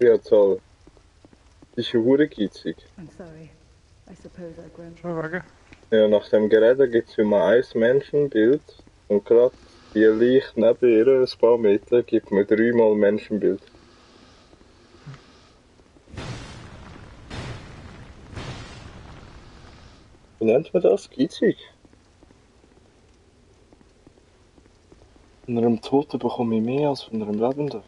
Ja, toll. Das ist ja hure geizig. I'm sorry. I suppose I've grown. Schon wegen? Ja, nach dem Gerede gibt es immer ein Menschenbild und gerade die Leiche neben ihr, ein paar Meter, gibt mir dreimal Menschenbild. Wie nennt man das? Geizig? Von einem Toten bekomme ich mehr als von einem Lebenden.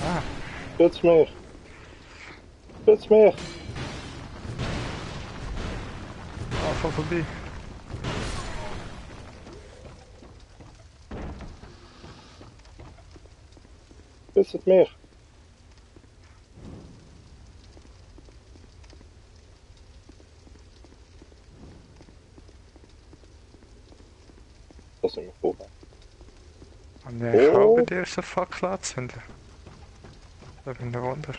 Ah, Schütz mich! Schütz mich! Anfang vorbei. Schützt mich! Das sind wir vorher. Und ich auch bei Oh! dir so Fackel anzünden. Da bin ich ein Wunder.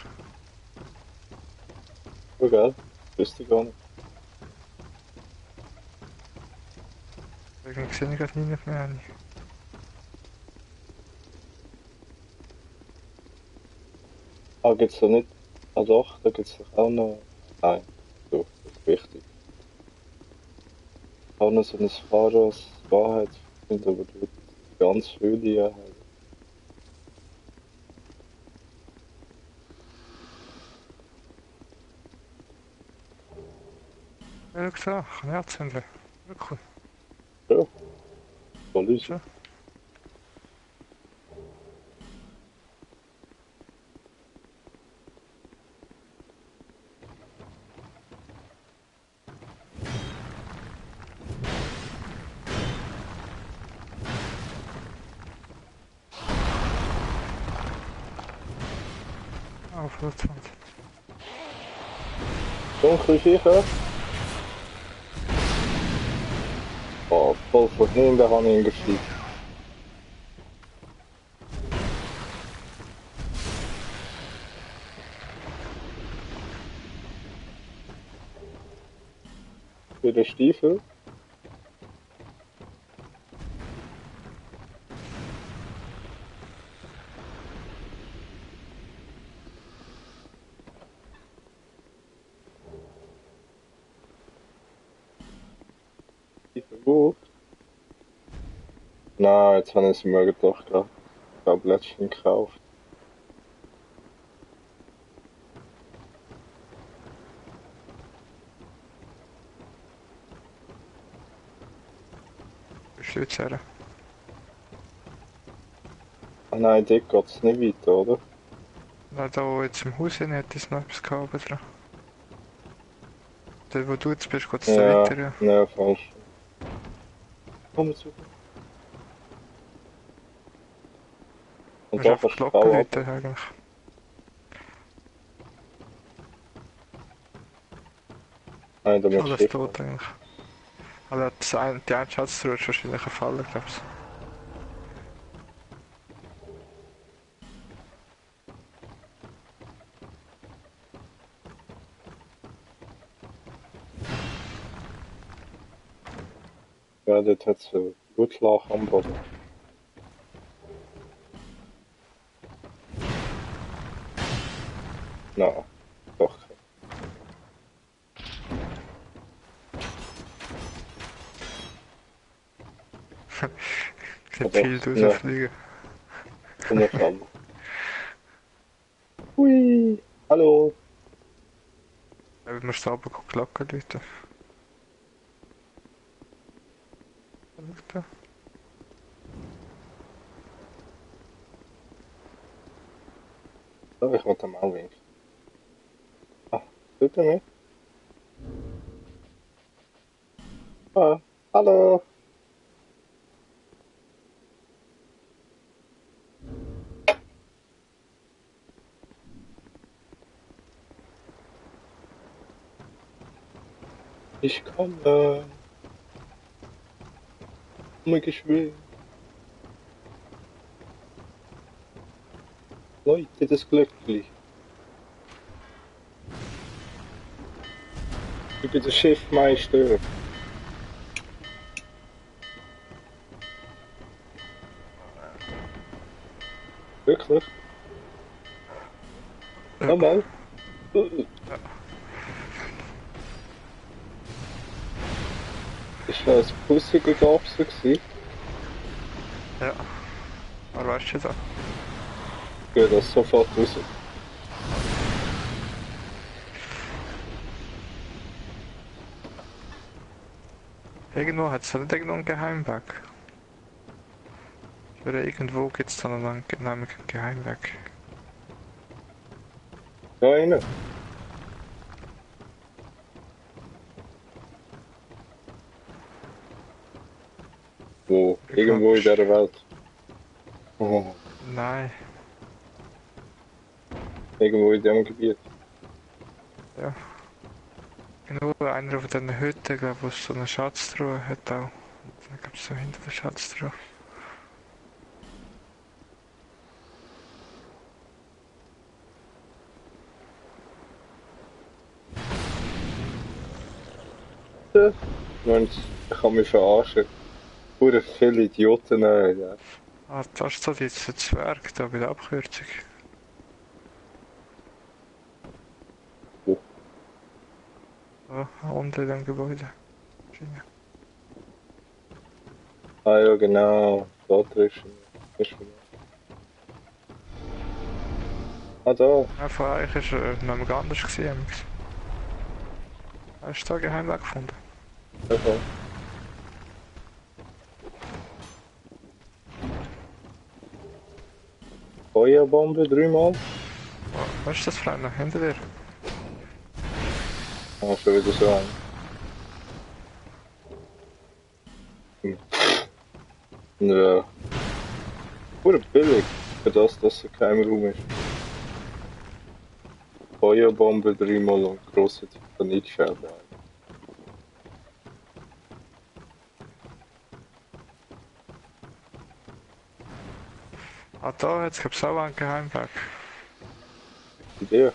Ja, gell? Wüsste ich gar nicht. Irgendwie sehe ich gerade niemand mehr. Ah, gibt's da nicht. Ah doch, da gibt's doch auch noch. Nein, so, das ist wichtig. Auch noch so ein wahres Wahrheitsfind, aber du ganz viele ja haben. Ja, schau, kann ich anzünden. Wirklich. Ja, voll easy. Schon. Auf der 20. Dunkle Viecher. Oh, voll von hinten habe ich ihn gestiegen. Für den Stiefel. Stiefel gut. Nein, jetzt habe ich es mir gedacht. Ich habe letztens gekauft. Bist du jetzt her? Ah nein, dort geht es nicht weiter, oder? Na, da wo jetzt im Haus hin hätte ich noch etwas gehabt dran. Dort wo du jetzt bist, geht es da Ja, weiter, ja. nein, falsch. Komm zu. Du Und musst da einfach kannst du die Glocken Frau ab. läuten eigentlich. Nein, da Ist mit alles Schiff. tot eigentlich. Aber die eine Schatztruhe ist wahrscheinlich gefallen, glaubst du? Ja, dort hat es ein Blutlache am Boden. Nein, doch kein. Sieht Doch, viel ne, rausfliegen. so eine Flamme. Hui, hallo. Ja, du musst aber Glocken läuten. Schau. So, ich wollte ihm auch winken. Ah, tut er mich? Ah, hallo. Ich komme. Komm geschwind. Leute, das Glückli. Ich bin der Schiffmeister. Wirklich? Ja. Nochmal? Ist das pussige Gabse gewesen? Ja. Aber weißt du das? Ich gehe das sofort raus. Irgendwo hat es nicht irgendwo einen Geheimweg. Oder irgendwo gibt es dann einen Geheimweg. Da rein. Wo? Ich Irgendwo in glaub, dieser Welt. Oh, Nein, irgendwo in diesem Gebiet. ja. Irgendwo einer von diesen Hütten, glaub, wo es so eine Schatztruhe hat auch. Da gibt es so hinter der Schatztruhe. Mensch, ich kann mich verarschen. Pure viele Idioten. Ja. Ah, das ist so dieser Zwerg da bei der Abkürzung. Wo? Da, unter dem Gebäude. Schiene. Ah ja, genau. Da triffst du mich. Ist vorbei. Ah, da. Ja, von euch war noch mal anders gewesen. Hast du da Geheimweg gefunden? Okay. Feuerbombe dreimal. Oh, was ist das für einer hinter dir? Ah, schon wieder so ein. Ja. Pure billig. Für das, dass er kein Raum ist. Feuerbombe dreimal und grosse Titanitscheibe. Ah, da hat es auch einen Geheimweg. Idee.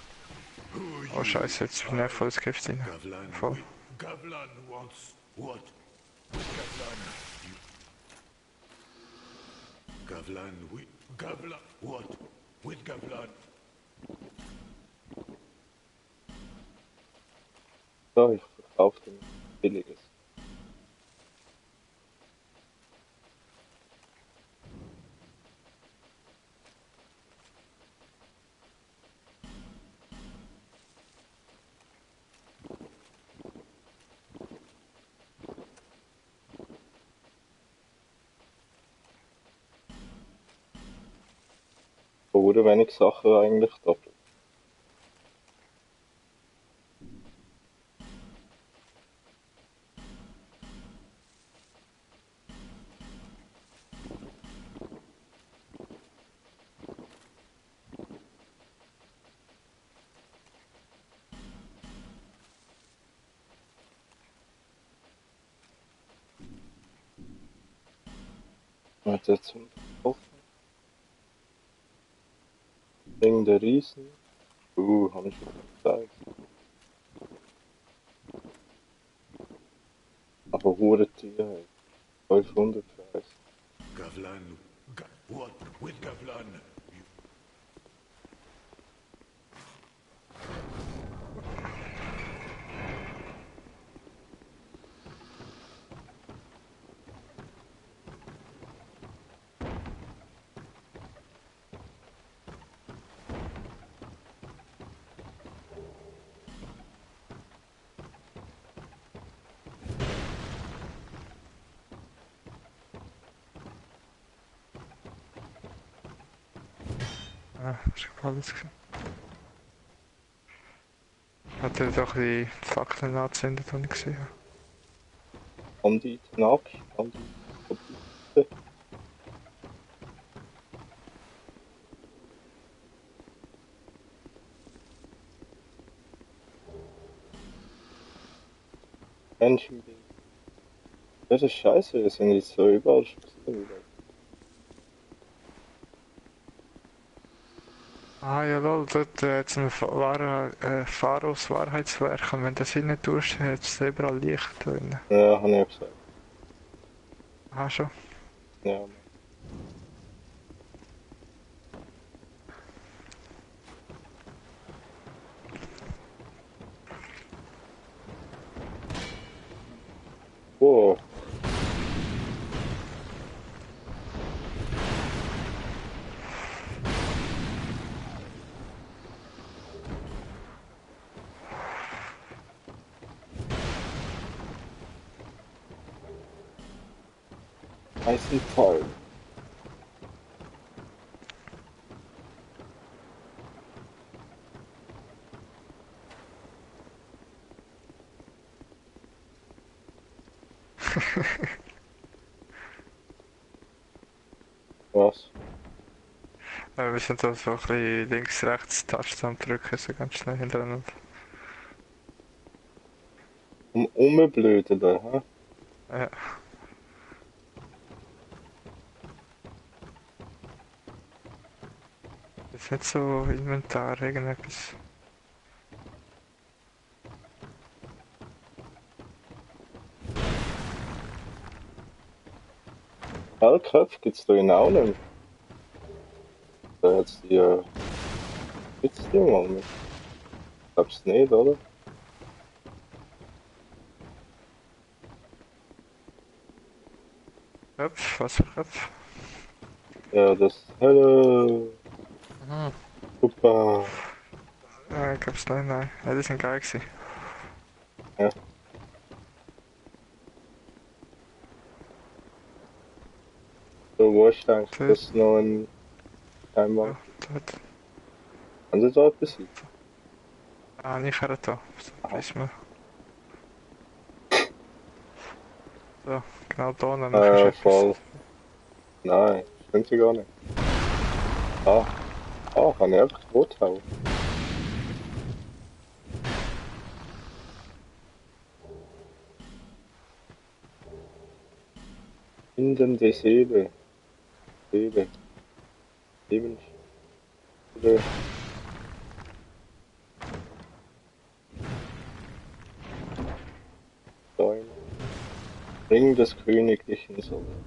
Oh Scheiße, jetzt bin ich voll das Gift rein. Voll. Gavlan wants what? Gavlan, what? With Gavlan. So, ich verkaufe dem billiges. Oder wenig Sachen eigentlich doppelt. Was jetzt zum Verkaufen? Ring der Riesen. Haben schon gezeigt. Aber hure Tiere. 500 Preis. Gavlan, what? With Gavlan. Ah, ich hab alles gesehen. Hat er doch die Fackeln angezündet, die ich gesehen habe. Bandit, Nack, Bandit, Bandit. Menschenbild. Das ist scheiße, wir sind jetzt so überall schon gesehen. Ah ja, lol, dort hat ein Pharos Wahrheitswerk und wenn du das nicht tust, hat es überall Licht drin. Ja, habe ich ja gesagt. Ah schon. Ja, Mann. Wow. Eisental. Was? Wir sind da so ein bisschen links, rechts Tasten drücken, so ganz schnell hintereinander. Umblöden da, hä? Ja. Das ist nicht so Inventar, irgendetwas. Hellköpfe gibt's da in auch nicht. Da hat's die, gibt's die mal mit? Glaub's nicht, oder? Köpf, was für Köpf? Ja, das, hello, Mhm. super. Ich glaub's nicht, nein. Ja, die sind geil gewesen. Ja. So, wo ist eigentlich Dort, das noch ein Scheinbar? ja, dort. Haben Sie da etwas? Ah, nicht her da. So, Aha. ist mir. So, genau da, und dann ist etwas. Voll. Nein, stimmt sie gar nicht. Ah, kann ich einfach tot hauen. Hindernde Seele. Seele. Lebensstille. Säume. Ring des königlichen Sohnes.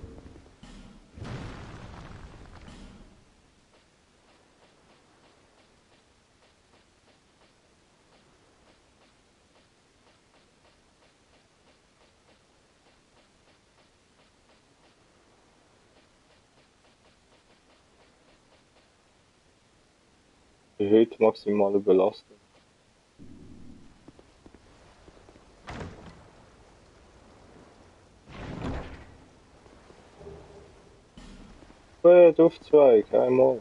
Erhöht maximale Belastung. Duftzweig, einmal.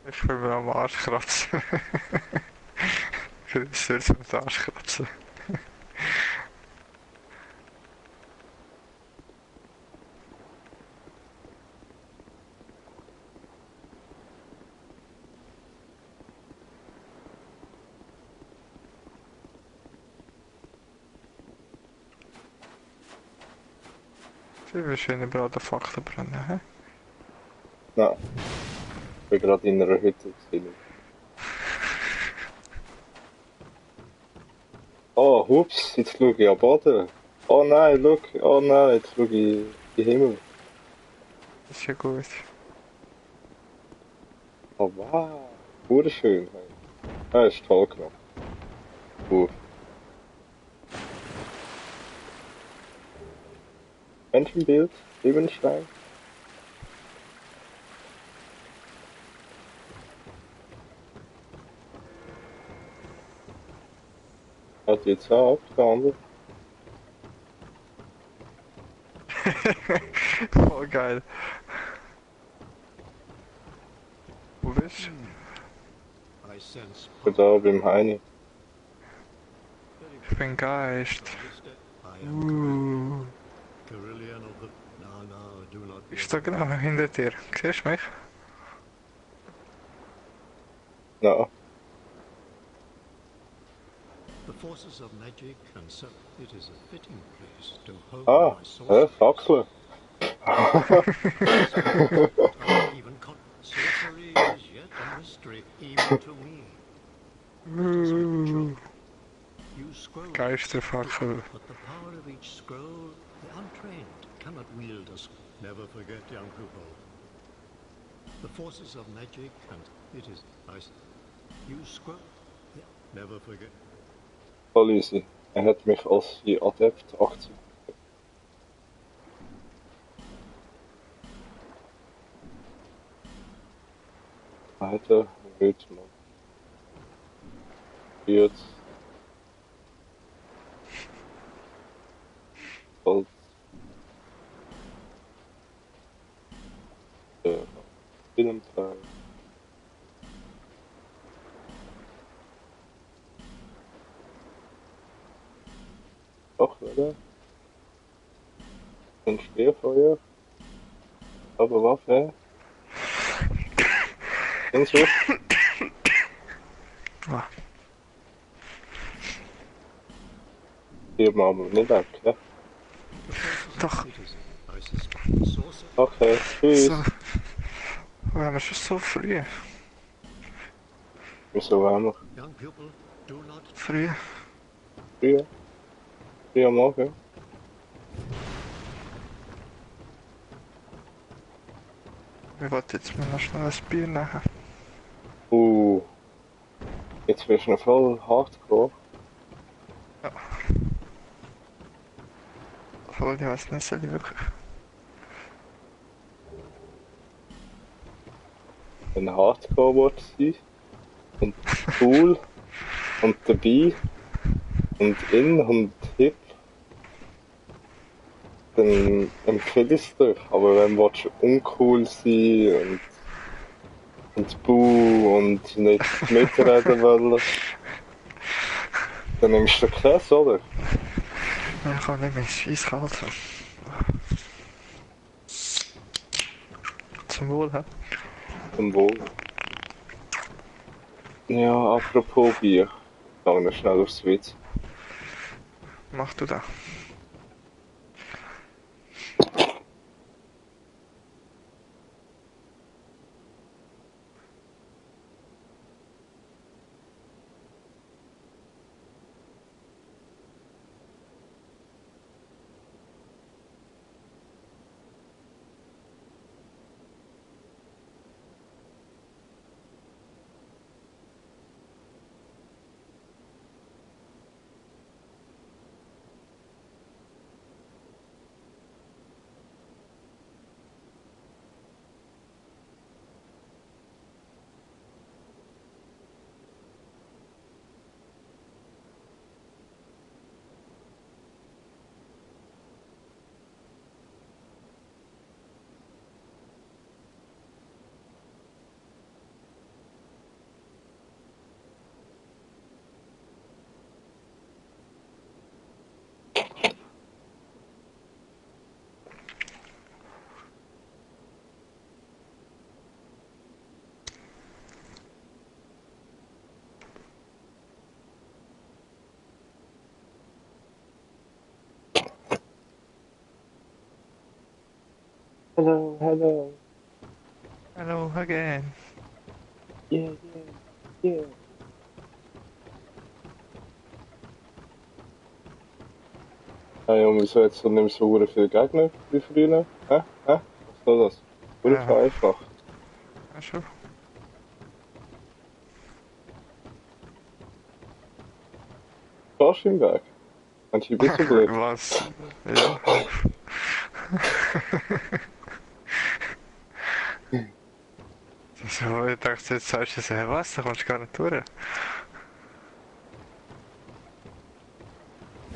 Ich will mir am Arsch kratzen. Ich will es jetzt mit dem Arsch kratzen. Sie will schön überall den Fakten brennen, hä? Nein, ich bin gerade in einer Hütte gewesen. Oh, hups, jetzt schaue ich am Boden. Oh nein, look, oh nein, jetzt schaue ich in den Himmel. Das ist ja gut. Oh wow, wunderschön. Ah, ist toll gemacht. Gut. Menschenbild, Lebenstein. Hat jetzt auch abgehandelt. Voll geil. Wo bist du? I sense Da beim Heini. Ich bin Geist. I am Carillion. Uh. Carillion of the... No, do not be Ich stehe genau hinter dir. Siehst du mich? The Na, forces of magic and so it is a fitting place to hone Ah, my sorcery. Faxel. Even sorcery is yet a mystery, even to me. It is not true. Use scrolls, Geisterfackel. but the power of each scroll, the untrained cannot wield us. Never forget, young people. The forces of magic and it is use scroll. Yeah, never forget. Politie. Hat mich als je adept achter. Weiter wird man. Jetzt. Als. Filmteil. Doch, oder? Ein Speerfeuer. Aber Waffe. Und so. Ah, Hier machen wir nicht weg, ja? doch. It is I suspect sorcery. Okay, tschüss. So. Wir haben schon so früh. Wieso haben wir Young people, do not Früh. früher? Früher am Morgen? Wir wollten jetzt mal noch schnell ein Bier nehmen. Jetzt bist du noch voll hardcore. Obwohl, ich weiß nicht, soll ich wirklich. Ein Hardcore-Wort sein. Und cool. Und dabei. Und in und hip. Dann empfehle ich es dir. Aber wenn du uncool sein und buh und nicht mitreden wollen, dann nimmst du Käse, oder? Ja, ich kann nicht mehr, ist eiskalt. Zum Wohl, hä? Zum Wohl. Ja, apropos Bier. Gehen wir noch schnell aufs Witz. Mach du das. Hello, hello. Hello again. Yeah, yeah, yeah. Hey, und wieso jetzt nicht mehr so viele Gegner wie früher? Hä? Was soll das? Oder Ja. vereinfacht. Ja, schon. Stehst du im Weg? Kannst du ein bisschen blöd? Was? Ja. So, ich dachte, jetzt sagst du so, hey, was, da kommst du gar nicht durch.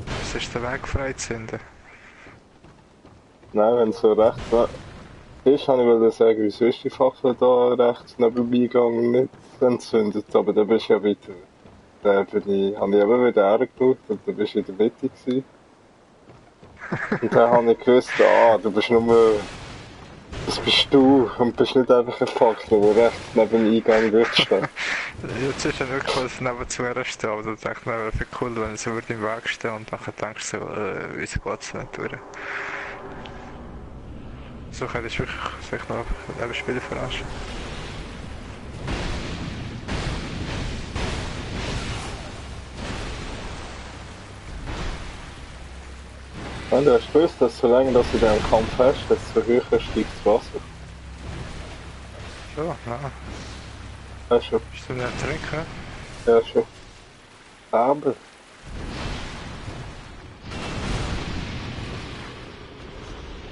Was ist der Weg frei zu finden? Nein, wenn es so recht ist, habe ich wollte sagen, wieso ist die Fackel da rechts nebenbei gegangen nicht entzündet, aber dann bist du ja weiter. Dann habe ich eben wieder hergeschaut und dann bist du in der Mitte gewesen. Und dann habe ich gewusst, du bist nur Das bist du und bist nicht einfach ein Fackel, der rechts neben dem Eingang wird stehen. Jetzt ist ja wirklich was nebenzu stehen, aber ich dachte, wäre viel cool, wenn sie über den Weg stehen und dann denkst du so, wieso geht es nicht durch? So könntest du wirklich sich noch ein Spiele verarschen. Wenn du hast gewusst, dass solange dass du den Kampf hast, desto höher steigt das Wasser. So, ja. Ja, schon. Bist du nicht trinken? Ja, schon. Aber.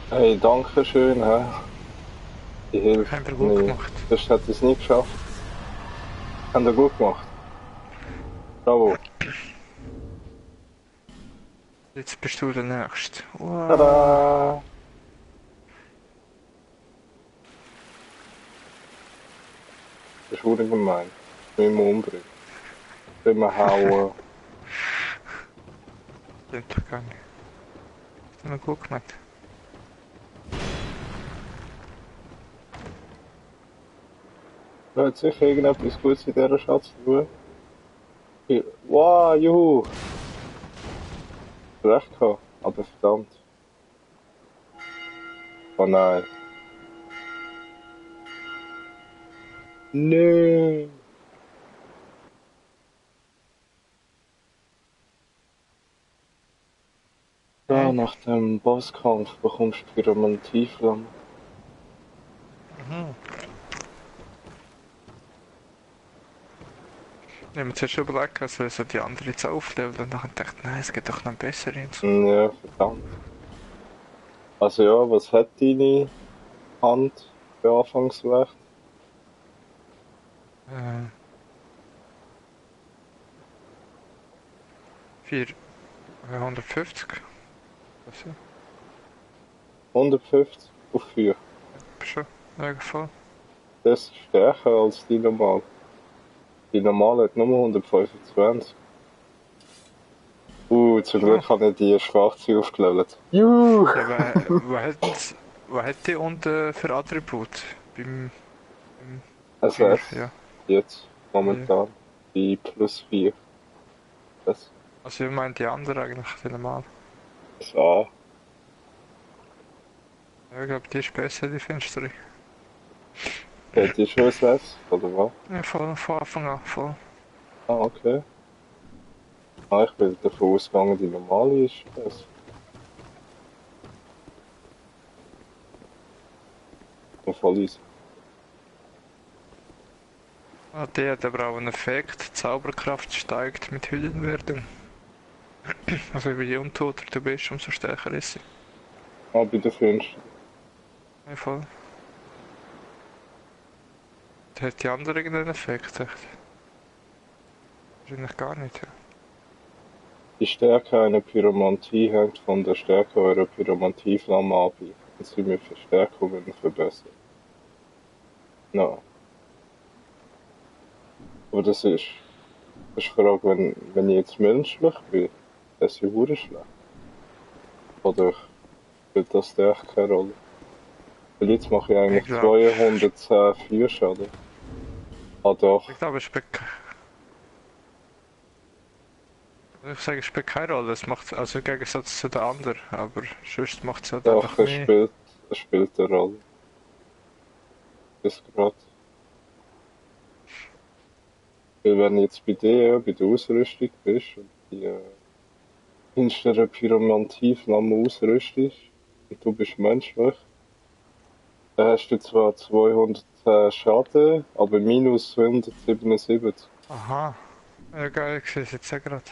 Hey, danke schön, hä? Die Hilfe. Haben wir gut gemacht. Das hätte ich es nie geschafft. Haben wir gut gemacht. Bravo. Jetzt bist du der Nächste. Wow. Tada! Das ist verdammt gemein. Wir müssen umbringen. Wir müssen hauen. Stimmt doch gar nicht. Das haben wir gut gemacht. Da hat sicher irgendetwas Gutes in dieser Schatztruhe. Wow, juhu! Recht gehabt, aber verdammt. Oh nein. Nein! Ja, nach dem Bosskampf bekommst du wieder mal eine Tiefflamme. Mhm. Ich habe mir zuerst überlegt, also so die andere jetzt aufleveln und dann dachte ich, nein, es geht doch noch besser hin. Ja, verdammt. Also ja, was hat deine Hand für Anfangswert? 150. Was ist 150 auf 4. schon? Voll. Das ist stärker als die normale. Die normale hat nur 125. Zum Glück habe ich die schwarze aufgelevelt. Juhu! Ja, was hat die unten für Attribut? Beim Also ja. jetzt momentan die plus 4. Das Also ich meine die andere eigentlich, die normal. ist A. Ja, ich glaube die ist besser, die Fenster. Hat die schon ein S, oder was? Ja, von Anfang an, voll. Ah, okay. Ah, ich bin davon ausgegangen, die normale ist besser. Voll easy. Ah, die hat aber auch einen Effekt, Zauberkraft steigt mit Hüllenwerdung. Also je untoter du bist, umso stärker ist sie. Ah, bei der Fenster. Ja, voll. Hat die andere irgendeinen Effekt, echt? Wahrscheinlich gar nicht, ja. Die Stärke einer Pyromantie hängt von der Stärke eurer Pyromantieflamme ab und sie mit Verstärkungen verbessern. No. Aber das ist die Frage, wenn ich jetzt menschlich bin, das ist ja verdammt schlecht. Oder spielt das da echt keine Rolle? Weil jetzt mache ich eigentlich Ich glaub- 210 Feuerschaden. Ah doch, Ich glaube, es spielt ich sage, es spielt keine Rolle, es macht, also im Gegensatz zu der anderen, aber sonst macht es halt einfach doch, mehr. es spielt eine Rolle. Bis gerade. Weil wenn du jetzt bei dir, bei der Ausrüstung bist und die finstere Pyromantieflamme ausrüstest und du bist menschlich, dann hast du zwar 210 Schaden, aber minus 177. Aha. Ja, geil, ich sehe es jetzt ja gerade.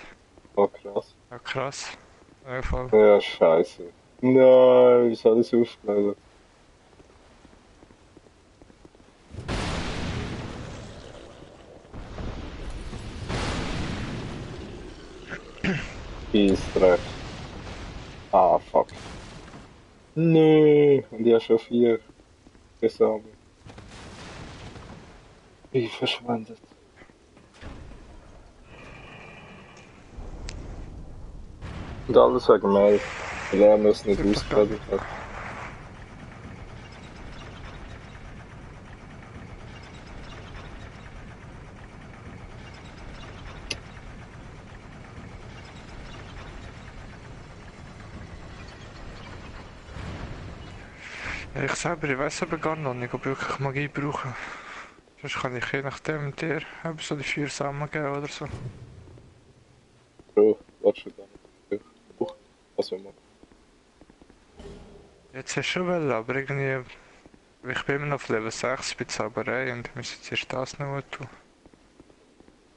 Oh krass. Ja, krass. Ja, voll. Ja, scheiße. Nein, wie soll ich es aufstellen? Dreck. Ah, fuck. Nee, und ich habe schon 4 gesammelt. Wie verschwendet. Und alles wegen Mail, weil er es nicht Super ausgebildet hat. Ich selber, ich weiss aber gar noch nicht, ob ich wirklich Magie brauche. Sonst kann ich je nachdem dir eben so die 4 Samen geben oder so. Bro, warte schon gar nicht. Was wir machen. Jetzt hast du schon wollen, aber irgendwie... Ich bin immer noch auf Level 6 bei Zauberei und ich muss jetzt erst das noch tun.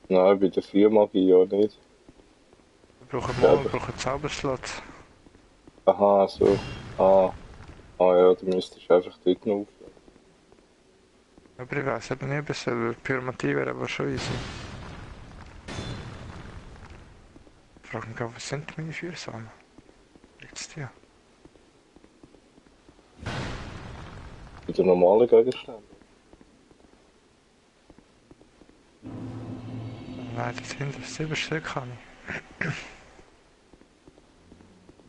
Nein, bei der 4 Magie ja nicht. Wir brauchen Zauberslots. Aha, so. Ah. Ah ja, du müsstest einfach dort noch aufladen. Aber ich weiss eben nicht besser, weil Pyromatie wäre aber schon easy. Ich frage mich, was sind meine 4 Samen? Liegt's dir? Bei den normalen Gegenständen. Nein, das hinten 7 Stück habe ich.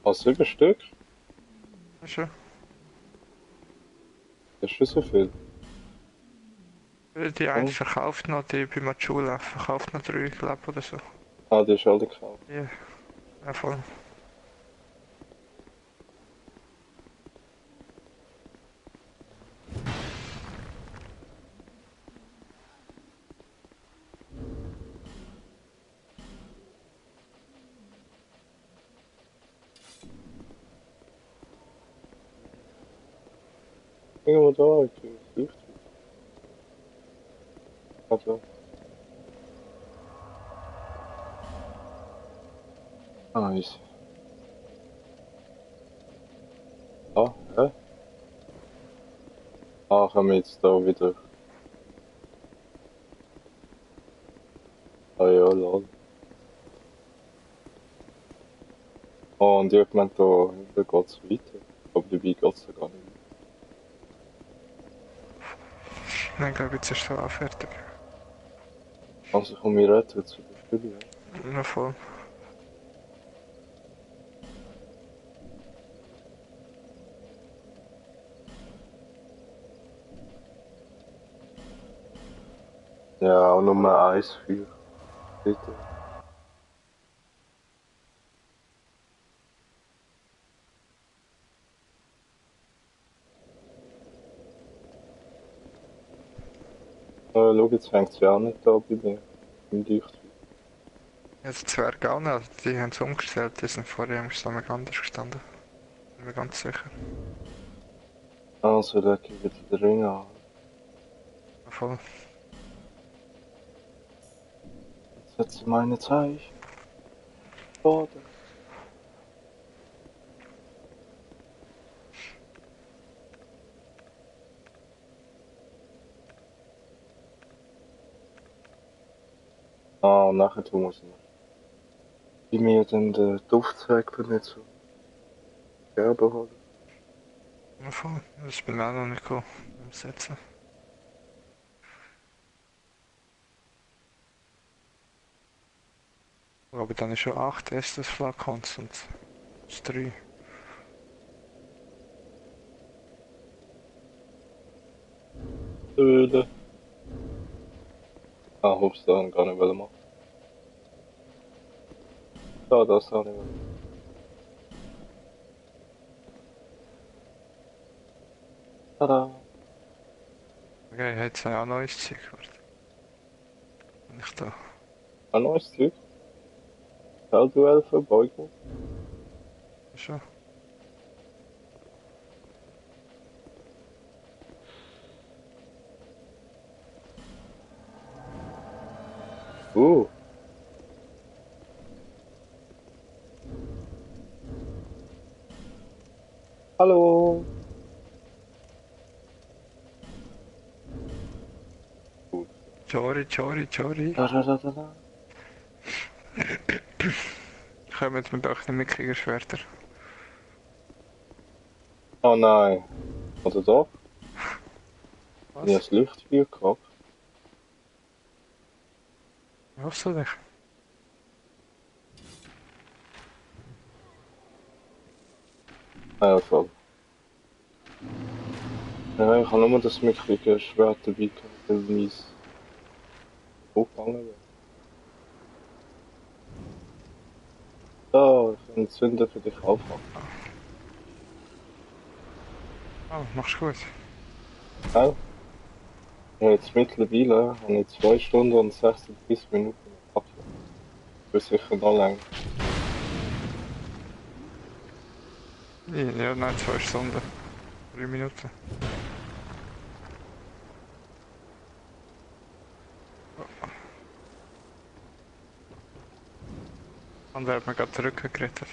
Ah, 7 Stück? Weißt du? Das ist schon so viel. Die eine verkauft noch, die bei Matschula verkauft noch 3, glaube oder so. Ah, die ist alle gekauft. Ja, ja voll. Irgendwo da, ich kriege das Licht. Also. Ah, easy. Ah, hä? Ah, können wir jetzt da wieder. Ah ja, lol. Oh, und irgendwann da hinten geht's weiter. Aber dabei geht's da gar nicht weiter. Nein, glaube jetzt ist es auch fertig. Also komm, wir retten zu der Stelle, ja. Ja, voll. Ja, auch Nummer 1 für. Bitte. Schau, jetzt fängt es ja auch nicht da bei mir. Im Licht. Jetzt Zwerge auch noch, die haben es umgestellt, die sind vorher im Zusammenhang anders gestanden. Bin mir ganz sicher. Also, leg ich wieder den Ring an. Ja, voll. Jetzt setze meine Zeichen. Boden. Ah, und nachher muss ich noch. Wie mir dann den Duftzweig benutzen. Gerbe holen. Ja, voll. Das bin ich auch noch nicht gekommen. Umsetzen. Aber dann ist schon 8 Estes Flakons und das 3. Öle. Ah, hups, da gar nicht wollen machen. Da, das auch nicht wollen. Tada. Okay, jetzt habe ich auch neues Zeug. Warte. Bin ich da? Ein neues Zeug. Feldduell Verbeugung. Schon? Uh. Hallo. Gut. Chori, Chori, Chori. Da, da, da, da, da. Kommen mit auch den mickrigen Schwerter. Oh nein. Oder doch? Ich habe Was? das Lichtspiel gehabt. Hoffst du dich? Ah ja, voll. Ja, ich habe nur das mickrige Schwert dabei gehabt, weil meins hochgegangen wäre. Da, ich kann Zünder für dich aufmachen. Ah, machst gut. Ja, jetzt mittlerweile habe ich 2 Stunden und 36 Minuten abgehört. Das ist sicher noch lang. Ja, nein, 2 Stunden. 3 Minuten. Und wer hat mir gerade den Rücken gerettet?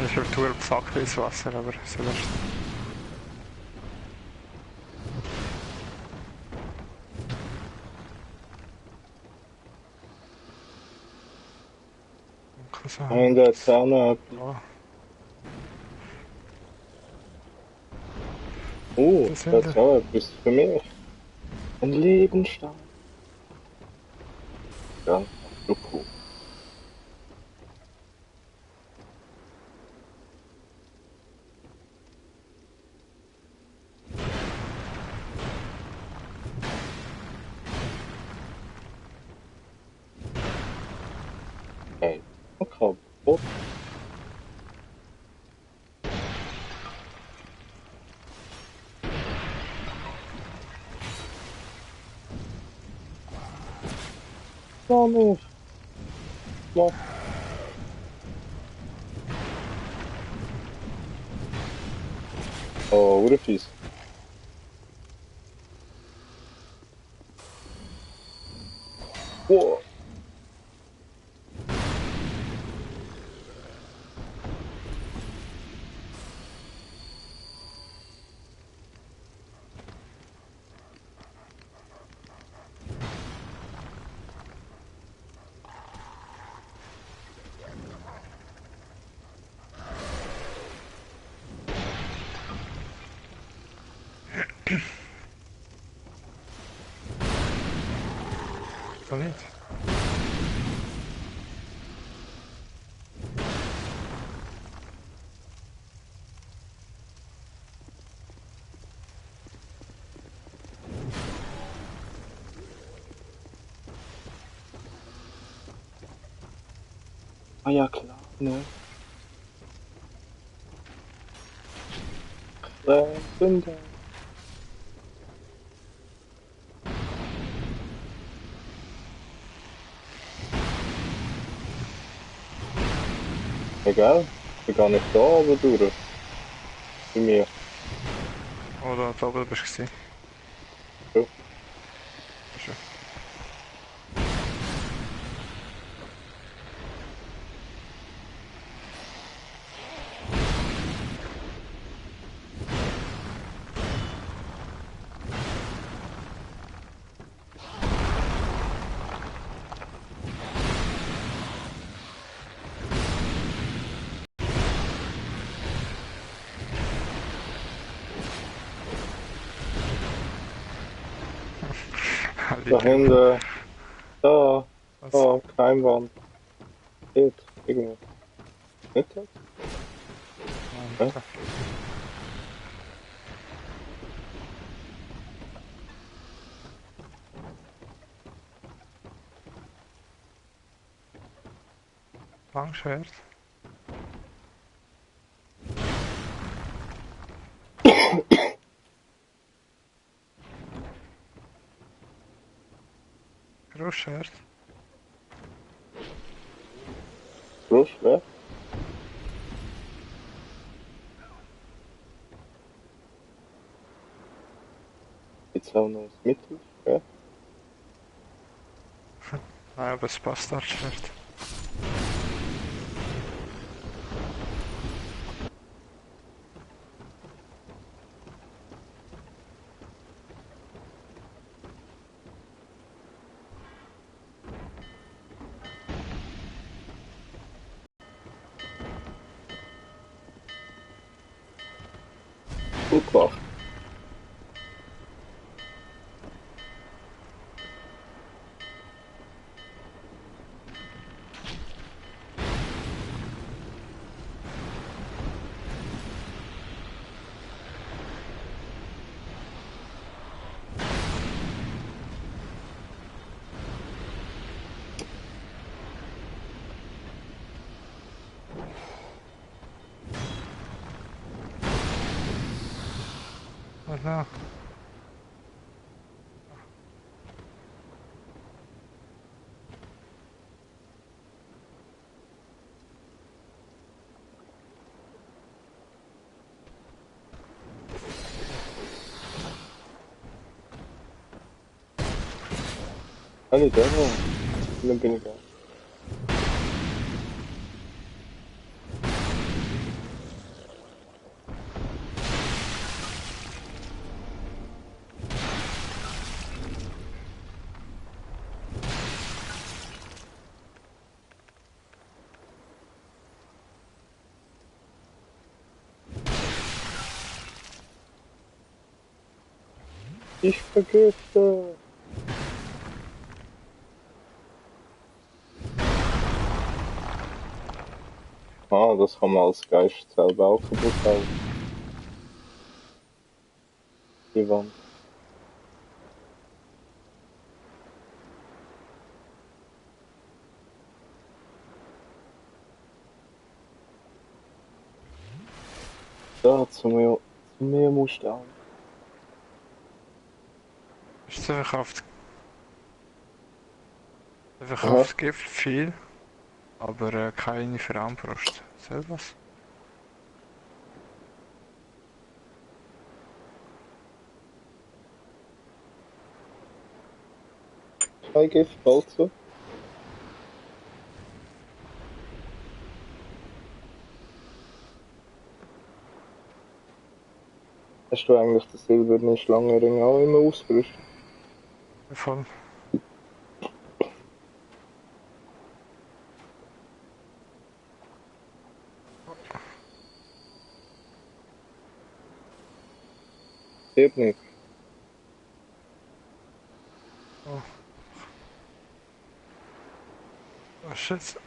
Ich bin total befuckt ins Wasser, aber so ist es. Und jetzt auch noch etwas. Oh, das sind Jetzt auch etwas für mich. Ein Lebensstein. Ja, so cool. Hey, okay. Oh, Mama. Ja. Oh, oder fies. Oh. so nicht. Ah ja, klar, ne? Sind da. Egal, ich bin gar nicht da, aber durch. Bei mir. Oder da oben bist du gewesen. Ja. Schön. Da hinten. Da. Was? Da, Keimwand. Dort, irgendwo. Nicht das? Nein, Ja. da. Langschwert. Großschwert. Großschwert. Jetzt auch noch das Mittelschwert. Nein, aber das Bastardschwert. Gut gemacht. Was noch? Ah, nicht der noch. Dann bin ich da. Ich vergifte. Ah, das kann man als Geist selber auch kaputt hauen. Die Wand. Da, zu mir musst du auch. Ist verkauft, Aha. verkauft Gift viel, aber keine für Armbrust. Selbst? Kein Gift, also. Hast du eigentlich den silbernen Schlangenring auch immer ausgerüstet? Voll. Stirb nicht. Oh, was ist?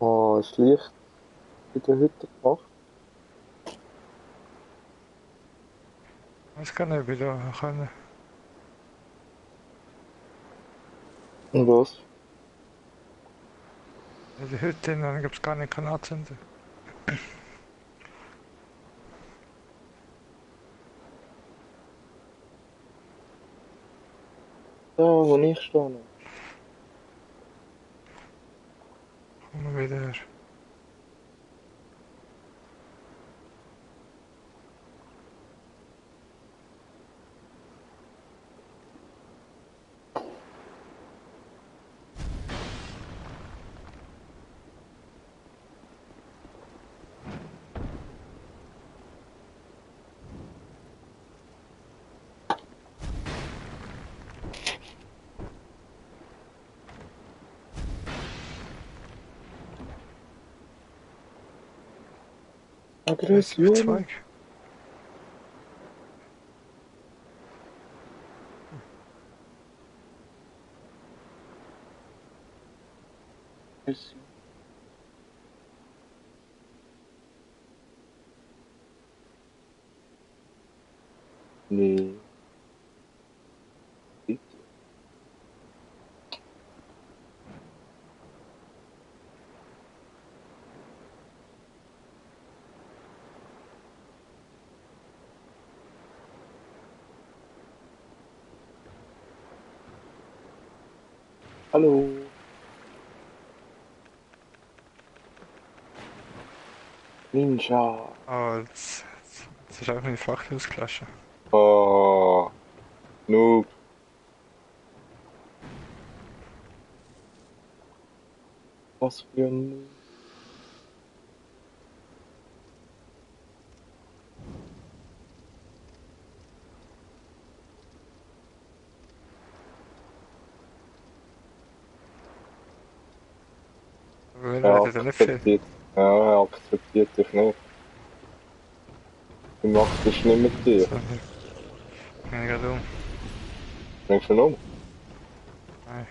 Oh, ist Licht in der Hütte gemacht. Was kann ich wieder können? Und was? In der Hütte, dann gibt es gar nicht anzünden. Da, wo ich stehe. Kommen wir wieder. Aggression. Zweig. Aggression. Nee. Bitte. Hallo. Ninja. Oh, jetzt ist auch meine Fackel ausgelöscht. Oh, Noob. Was für ein Noob. Weil Er er redet ja nicht viel. akzeptiert. Ja, er akzeptiert dich nicht. Er macht das nicht mit dir. So, hier. Geh ich gerade um. Denkst du um? Nein.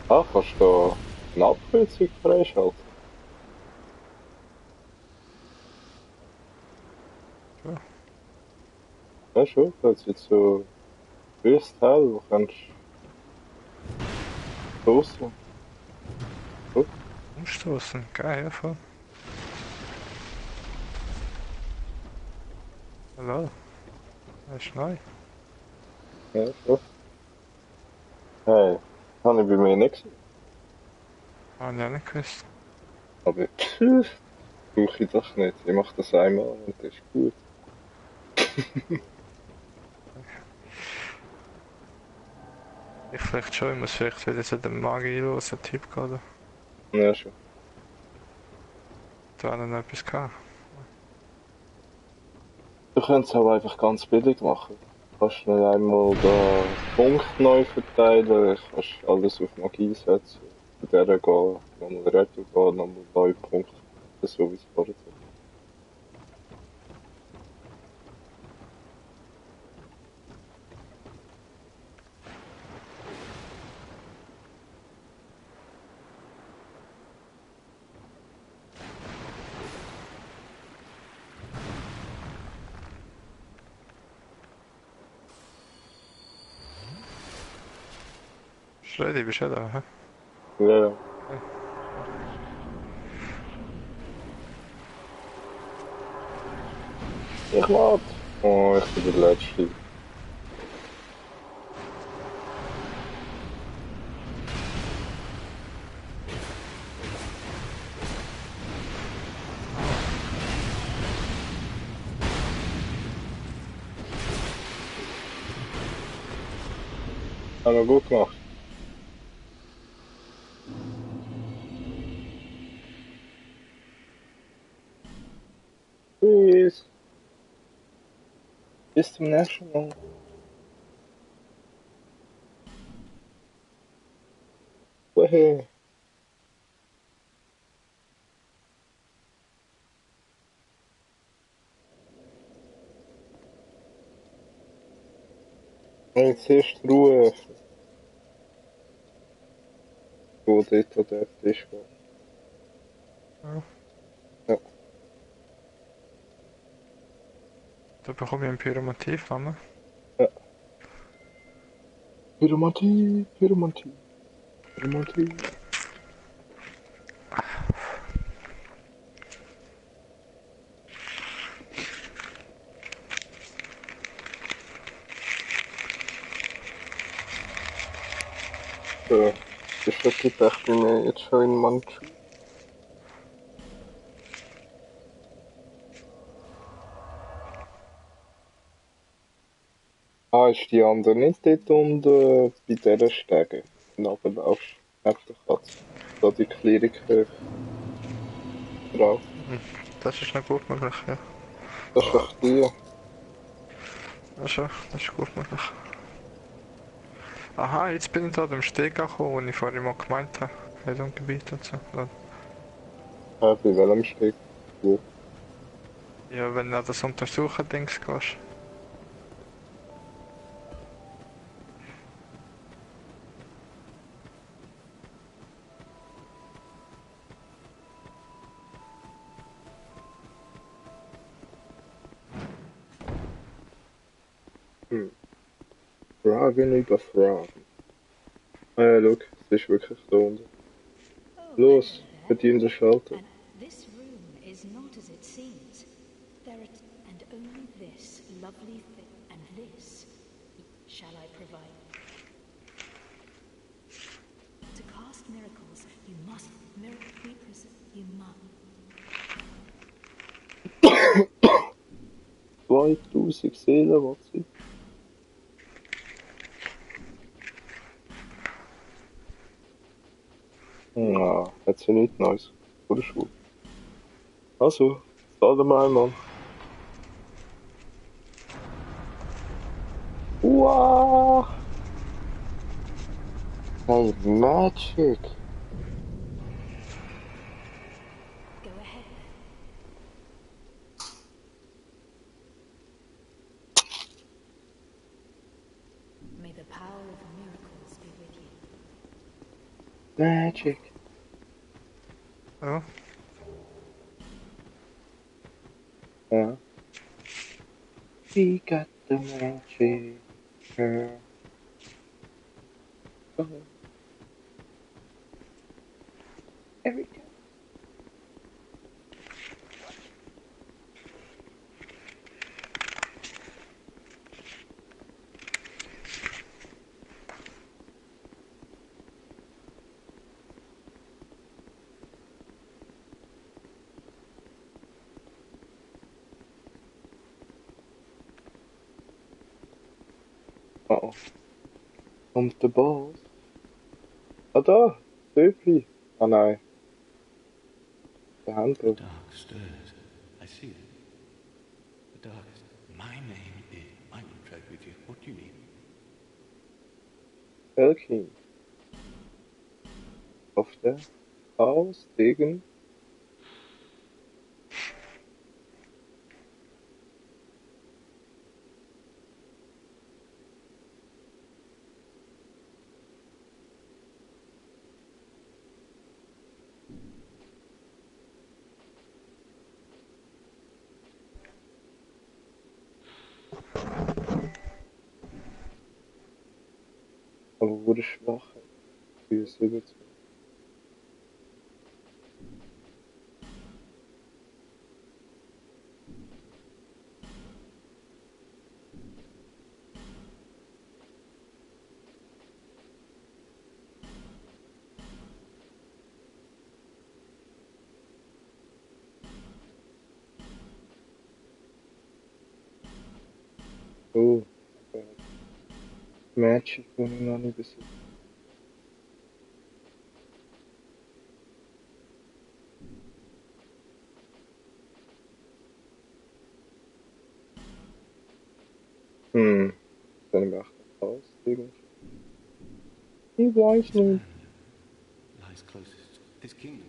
Ah, kannst du eine Abkürzung freischalten? So. Ja, schon. Das ist jetzt so wüst hell, du kannst draussen. Gut. Umstoßen. Geil, ja voll. Hallo. Das ist neu. Ja, schon. Hey, habe ich bei mir nicht gesehen. Habe ich auch nicht gewusst. Aber brauche ich das nicht. Ich mache das einmal und das ist gut. Ich vielleicht schon. Ich muss vielleicht wieder zu dem magielosen Typ gehen. Ja, schon. Da hat er noch etwas gehabt. Du könntest es auch einfach ganz billig machen. Du kannst nicht einmal den Punkt neu verteilen, du kannst alles auf Magie setzen, bei der gehen, nochmal retten gehen, nochmal neue Punkte, so wie es vorher war. Schrödi, bist du da? Hä? Ja, ich warte. Oh, ich bin der Letzte. Haben wir gut gemacht. Tschüss. Bis zum nächsten Mal. Woher? Jetzt erst Ruhe öffnen. Wo dort an der Tisch geht. Ja. Ja. Da bekomme ich einen Pyromotivflamme. Ja. Pyromantie, Pyromantie, Pyromantie. So. Ist das die echt bei mir jetzt schon in Manchu? Ah, ist die andere nicht dort unten bei dieser Stege? Und runterlaufst. Neben der Katze. Da die Klärung hoch. Drauf. Das ist noch gut möglich, ja. Das ist doch die. Also, das ist gut möglich. Aha, jetzt bin ich da am Steg gekommen, wo ich vorhin mal gemeint habe. In dem Gebiet und so. Bei welchem Steg? Wo? Ja, wenn du an das Untersuchen-Dings gehst. Fragen über Fragen. Ah ja, schau, es ist wirklich da unten. Oh, Los, hello there. bedien den Schalter. And this room is not as it seems. There are and only this lovely thing and this shall I provide. To cast miracles, you must you must. 2000 Seelen, was sie? Na, hat sie nichts Neues. Oder schon? Also, zahl dir mal, Mann. Wow! Hey, Magic! Go ahead then. May the power of miracles be with you. Magic! Oh, Ja. We got the magic, girl. Oh. Every time. Oh. Kommt der Boss? Ah, da! Döpli! Ah nein, der Händler. Dark stirs. I see it. The darkest. My name is. I will trade with you. What do you need? Elkin. Auf der Haus, Degen. Aber wurde schwach. Für 17. Oh. Magic, den ich noch nicht besitze. Dann macht das Haus, Degen. Ich weiß nicht. Lies closest. This kingdom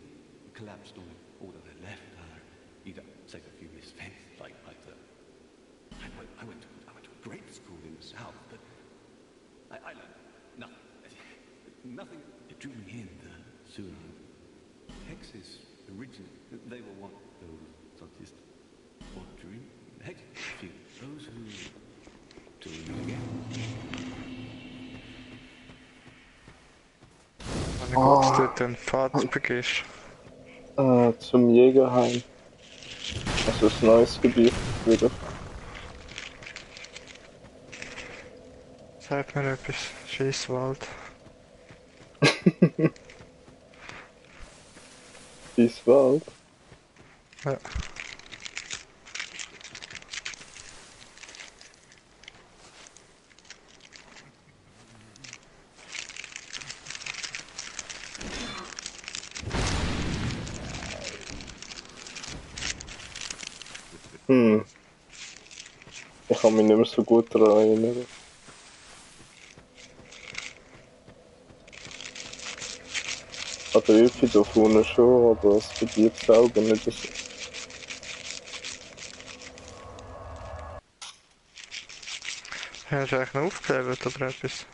collapsed on all that are left. Either save a few misfits like the. I went to a great school in the south, but I learned nothing. Nothing. It drew me in soon. Hexes originally they were what those are just what dream. Hexes few those who to meet again. wenn du den Pfad begehst. Zum Jägerheim. Also das neues Gebiet wieder. Sag mir etwas. Schießwald. Dies Wald. Ja. Ich kann mich nicht mehr so gut daran erinnern. An der Öpfi da vorne schon, aber das Gebiet selber nicht so. Hast du eigentlich noch aufgelebt oder etwas?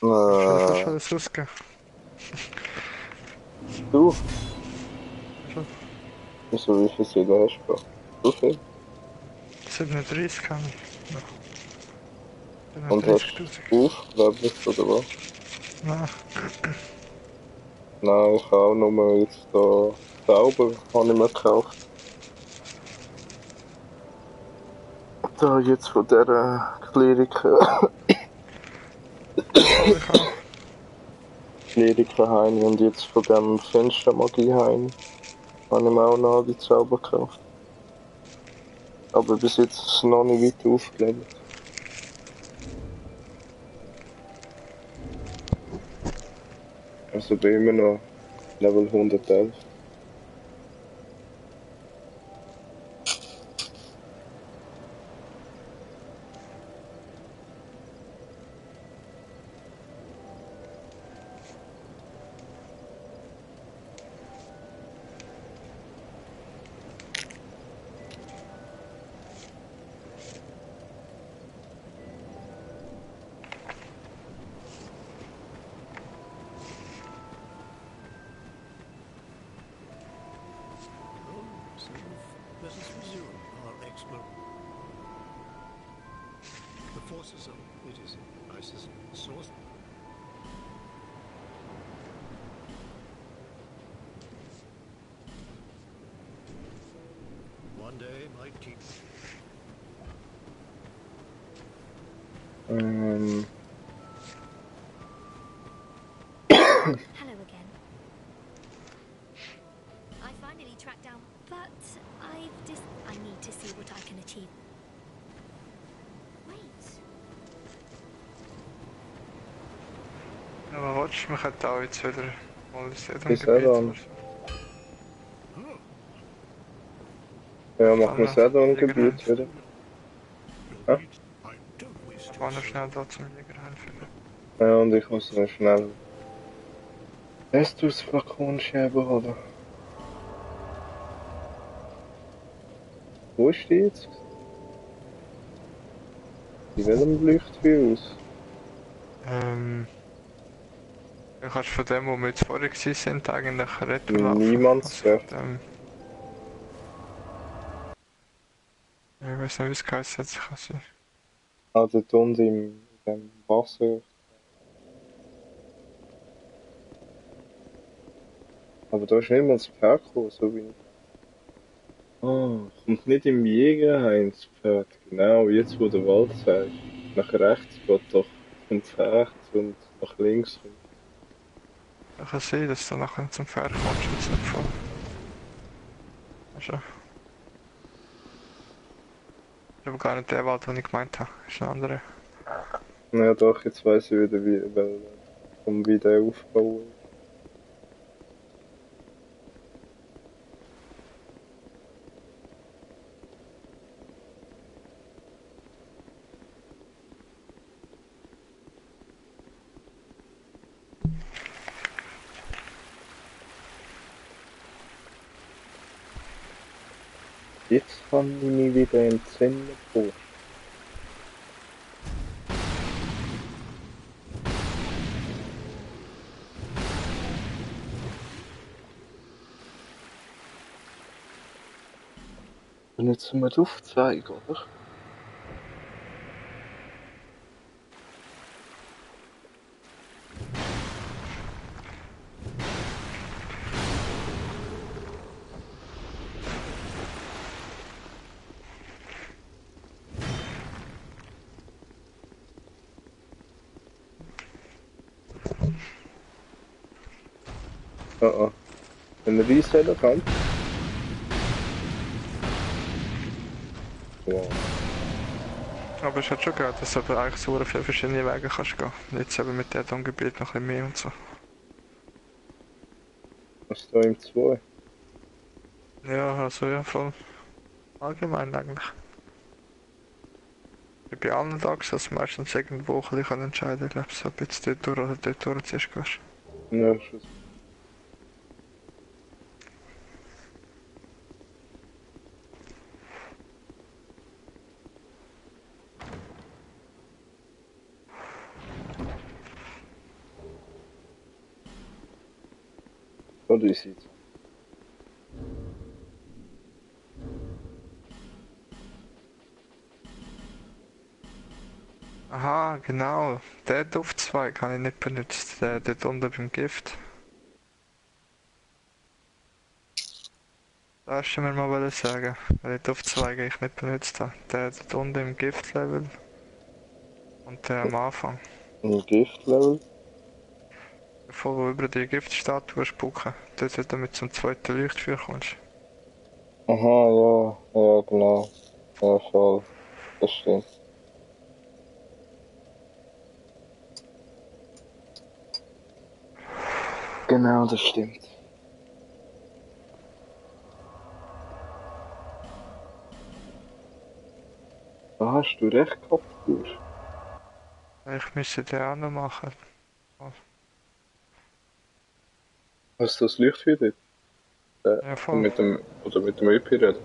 Hast du das alles ausgegeben? Du? Schon. Wieso, wie viel Seele hast du? So viel? 37 kann ich. Und hast 37.000. du aufgelebt, oder was? Nein. Nein, ich habe auch nur mal jetzt da Zauber habe ich mir gekauft. Da jetzt von dieser Kleriker. Ich auch. Klerikerheim und jetzt von dem Fenstermagieheim habe ich mir auch noch die Zauber gekauft. Aber bis jetzt ist es noch nicht weit aufgelebt. Also bin immer noch Level 111. Let us resume our exploration. The forces of it is Isis source. One day my team. Hello again. I finally tracked down, but I need to see what I can achieve. Wait. Aber watch, man könnte auch jetzt wieder mal in diesem Ist Gebiet auch dann. oder so. Ja, machen wir Kann selber man im Gebiet Jäger wieder. Your Huh? needs. I don't wish Ich to war noch schnell da zum Jäger helfen. Ja, und ich muss noch schnell Estus Flakonschäbe holen. Wo ist die jetzt? In welchem Leuchtfeuer? Du kannst von dem, wo wir jetzt vorher sind, eigentlich retour laufen. Niemand Also trifft. von dem... Ich weiß nicht, wie es geheißen hat, kann sein. Ah, dort unten im dem Wasser. Aber da ist nicht mal das Pferd gekommen, so wie ich. Ah, kommt nicht im Jägerheim das Pferd. Genau, jetzt wo der Wald zeigt. Nach rechts geht doch zum Pferd und nach links kommt. Ich kann sehen, dass du nachher zum Pferd kommst, jetzt nicht voll. Also... Ich habe gar nicht den Wald, den ich gemeint habe. Das ist ein anderer. Ja doch, jetzt weiss ich wieder, wie der Aufbau ist. Jetzt kann ich mich wieder entsinnen. Und jetzt sind wir Aufzweig, oder? Ein Riesenelefant. Wow. Aber es hat schon gehört, dass du aber eigentlich so viele verschiedene Wege kannst gehen. Jetzt eben mit dem Gebiet noch ein bisschen mehr und so. Was ist da im 2? Ja, also ja, voll allgemein eigentlich. Ich bin allen Tagen, dass du meistens irgendwo ein bisschen entscheiden kannst, ich glaube, ob jetzt dort durch oder dort durch zuerst gehst. Ja, schon. Oder ist es? Aha, genau. Den Duftzweig habe ich nicht benutzt, der dort unten beim Gift. Das hast du mir mal sagen, weil ich Duftzweige ich nicht benutzt habe. Der dort unten im Giftlevel und der am Anfang. Ein Giftlevel? Bevor du über die Giftstatue spucken, dort wo du mit zum zweiten Leuchtfeuer kommst. Aha, ja, ja, genau. Ja, voll. Das stimmt. Genau, das stimmt. Da hast du recht gehabt, Bruder. Ich müsste den auch noch machen. Hast du das Lichtfeuer dort? Ja, voll. Mit dem EP-Red?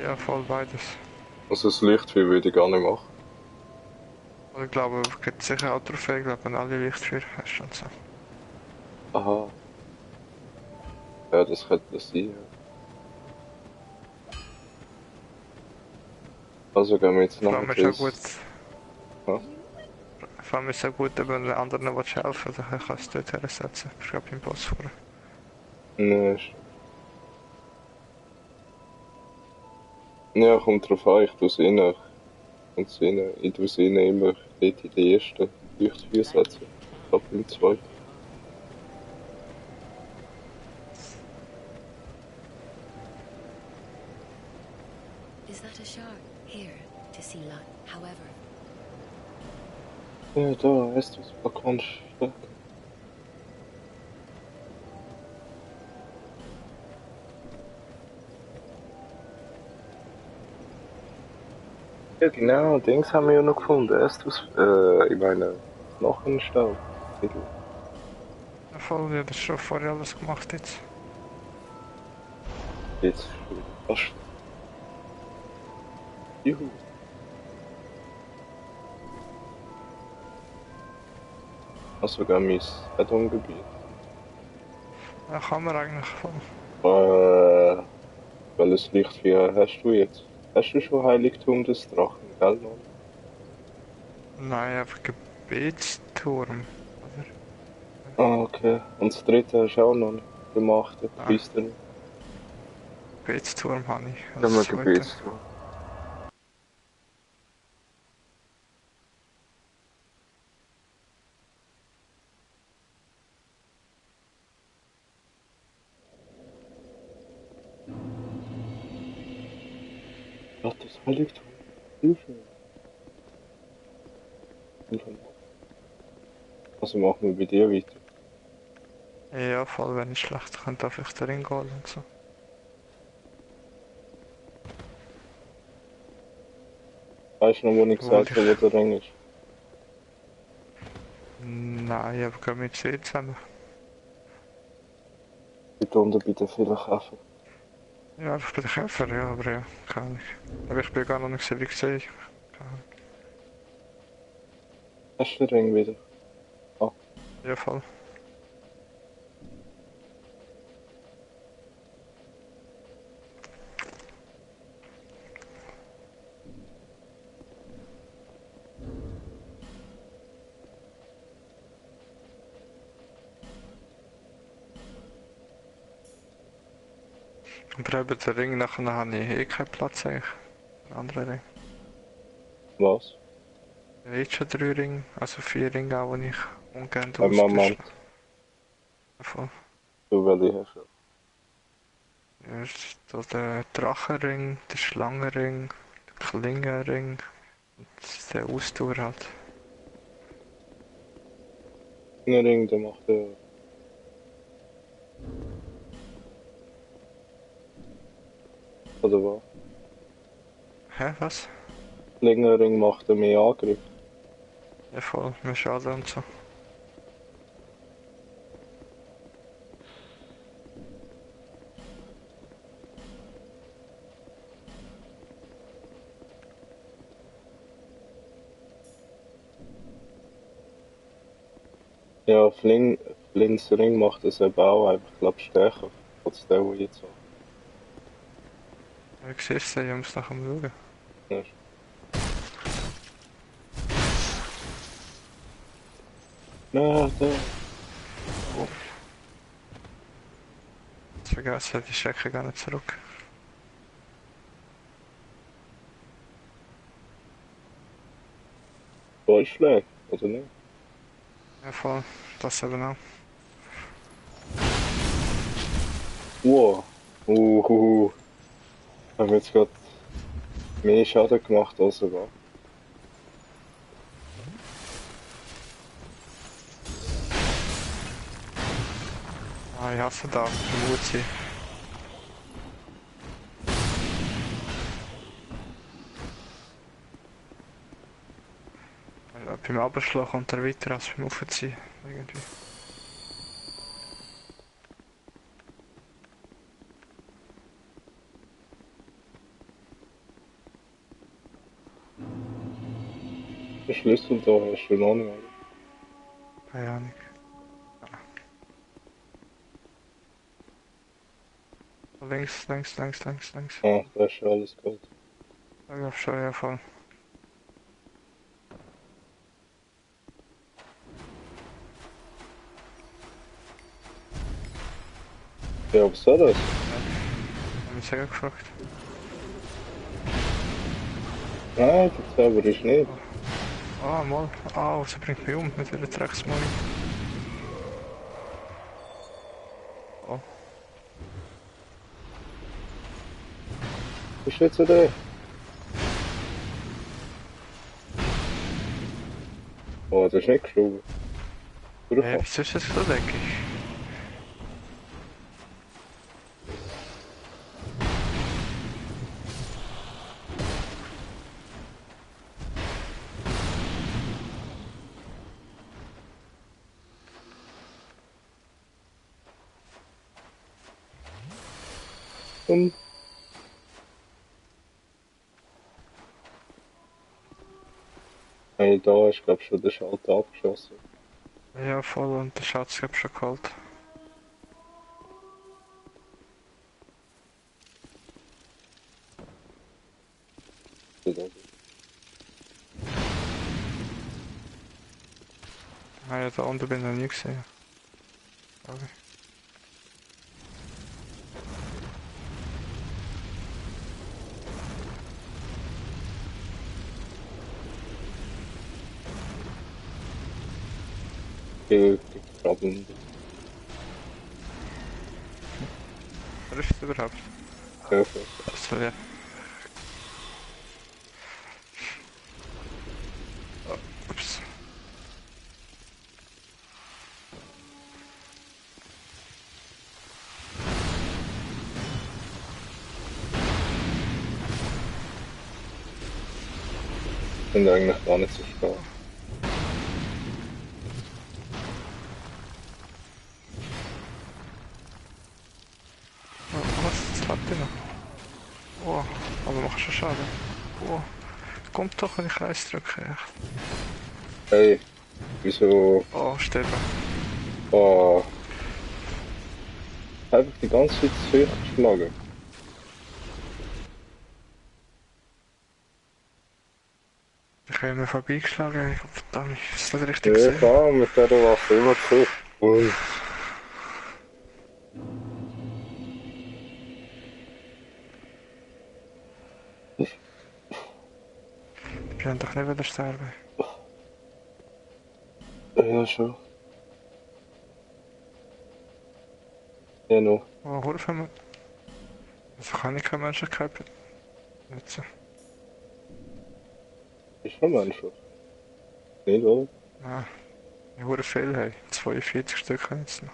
Ja, voll beides. Also das Lichtfeuer würde ich gar nicht machen. Und ich glaube, es gibt sicher auch Trophäe, ich glaube, wenn alle Lichtfeuer hast und so. Aha. Ja, das könnte das sein. Ja. Also gehen wir jetzt Vor nach allem dem ist auch gut, Quiz. Ja. vor allem ist es auch gut, wenn du den anderen willst helfen, dann kannst du dort hersetzen. Ich glaube im Boss vor. Nee, ja, kommt drauf an, ich tue es rein. Ich tue es rein immer dort in den ersten Leuchtfeuer setzen. Ich glaube im zweiten. Is that a shark? Here, to see luck. However, Ja, da, Estus bekommst du. Ja, genau, Dings haben wir ja noch gefunden. Estus, ich meine, Knochenstaub. Ja, voll, wir haben das schon vorher alles gemacht jetzt. Jetzt fast. Juhu. Also sogar mein Atomgebiet. Ja, kann man eigentlich voll. Welches Lichtfeuer hast du jetzt? Hast du schon Heiligtum des Drachen, gell, Mann? Nein, einfach Gebetsturm. Oder? Ah, okay. Und das dritte hast du auch noch nicht gemacht, der Ah. Priester. Gebetsturm habe ich. Dann haben wir Als zweite. Gebetsturm. Gottes Heiligtum. Hilfe. Also machen wir bei dir weiter. Ja, voll, wenn nicht schlecht, dann darf ich da reingehen und so. Weißt du noch, wo ich gesagt habe, wo der Ring ist? Nein, aber gehen wir jetzt eh zusammen. Dort unten bei den vielen Käfer. Ja, ich bin der Käfer, ja, aber ja, keine Ahnung. Aber ich bin gar noch nicht so wie gesehen. Keine Ahnung. Hast du den Ring wieder? Ja, voll. Aber eben den Ring nachher habe ich eh keinen Platz eigentlich. Ein anderer Ring. Was? Ich habe jetzt schon 3 Ringe, also 4 Ringe auch, die ich ungern Ein Moment. austauschen. Voll. Du, welche hast du? Ja, ist da der Drachenring, der Schlangenring, der Klingenring und der Ausdauer halt. Ein Ring, der macht er. Oder was? Hä, was? Länger Ring macht er mehr Angriff. Ja, voll, mehr Schaden und so. Ja, Flins Ring macht das eben auch, einfach, glaub stärker. Als der, der jetzt Ja, ich sehe es, ich muss nachher mal schauen. hat. Na, da. Jetzt vergessen, die Strecke gar nicht zurück. Vollschläge, oder nicht? Ja, voll, das eben auch. Wow. Haben wir jetzt gerade mehr Schaden gemacht als sogar. Ah, ich hasse da, die Muzi. Beim Abschlag kommt er weiter als beim Aufziehen, irgendwie. Den Schlüssel da hast du noch nicht, oder? Keine Ahnung. Links, links, links, links, links. Ah, da ist schon alles gut. Ich glaube schon, ja voll. Ja, was soll das? Haben wir sehr gefragt. Nein, der Zauber ist nicht. Ah, mal. Ah, sie bringt mich um mit ihrer Drecksmoni. Oh, Ist jetzt so der? Oh, das ist nicht gestorben. Durchkommen. wieso ist das so dreckig? Und hey, da ist, glaube ich, schon der Schalter abgeschossen. Ja, voll und der Schatz hab schon geholt. Oder? Ah ja, da unten bin ich noch nie gesehen. Okay. Die Krabbeln. Trifft es überhaupt? Hilfe. Achso, ja. Oh, ups. Sind eigentlich gar nicht so stark. Oh, was? Das hat der noch. Oh, aber macht schon Schaden. Oh, kommt doch, wenn ich Kreis drücke. Echt. Hey, wieso? Oh, sterben. Oh, einfach die ganze Zeit zu hoch geschlagen. Ich habe mir vorbeigeschlagen. Verdammt, ist das nicht richtig Ja, gesehen? klar, mit der Waffe immer zu hoch. Ui. Die können doch nicht wieder sterben. Ja, schon. Ja, noch. Oh, Hurfen. Also kann ich keine Menschlichkeit benutzen. Ist schon menschlich. Nicht, oder? Nein, ich wurde viel, hey. 42 Stück habe ich jetzt noch.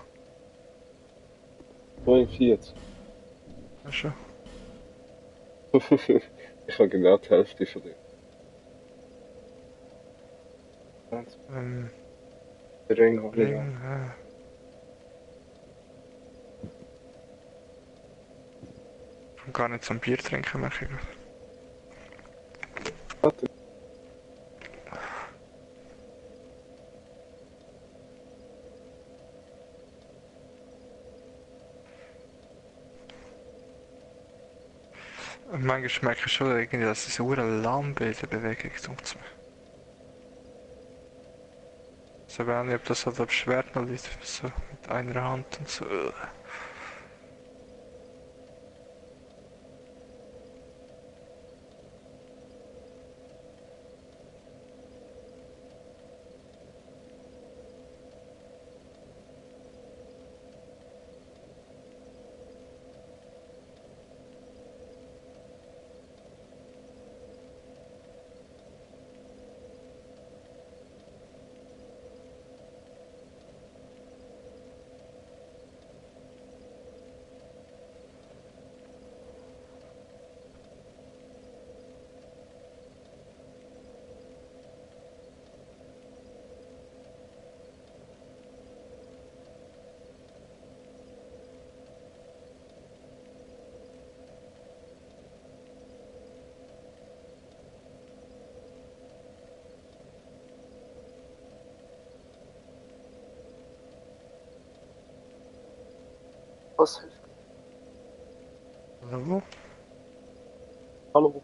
42. Ja, schon. Ich habe genau die Hälfte von dir. Ähm, Den Ring habe ich noch. Ring, ich kann gar nicht zum Bier trinken, merke ich gerade. Warte. Und manchmal merke ich schon irgendwie, dass ich so lahm bin in der Bewegung. Tut's mir. So weiß nicht, ob das halt am Schwert noch liegt, so mit einer Hand und so. Was hilft? Hallo? Hallo?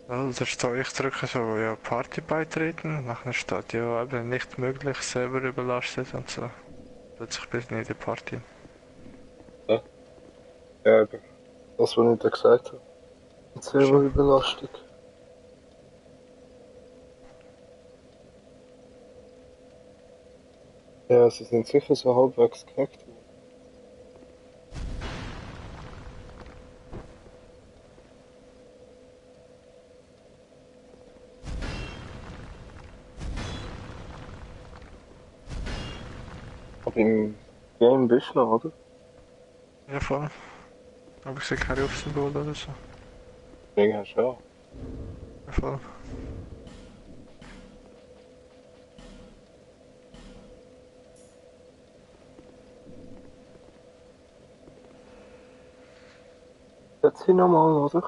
Da steht, ich drücke so, ja, Party beitreten, und nachher steht, ja, eben nicht möglich, selber überlastet und so. Plötzlich bin ich nicht in der Party. Ja, eben. Das, was ich da gesagt habe. Und selber Schon. Überlastung. Ja, sie sind sicher so halbwegs gehackt worden. Aber im Game bist du noch, oder? Ja, voll. Aber ich sehe kein Rufsymbol oder so. Den hast du auch. Ja, voll. Setz ihn nochmal, oder?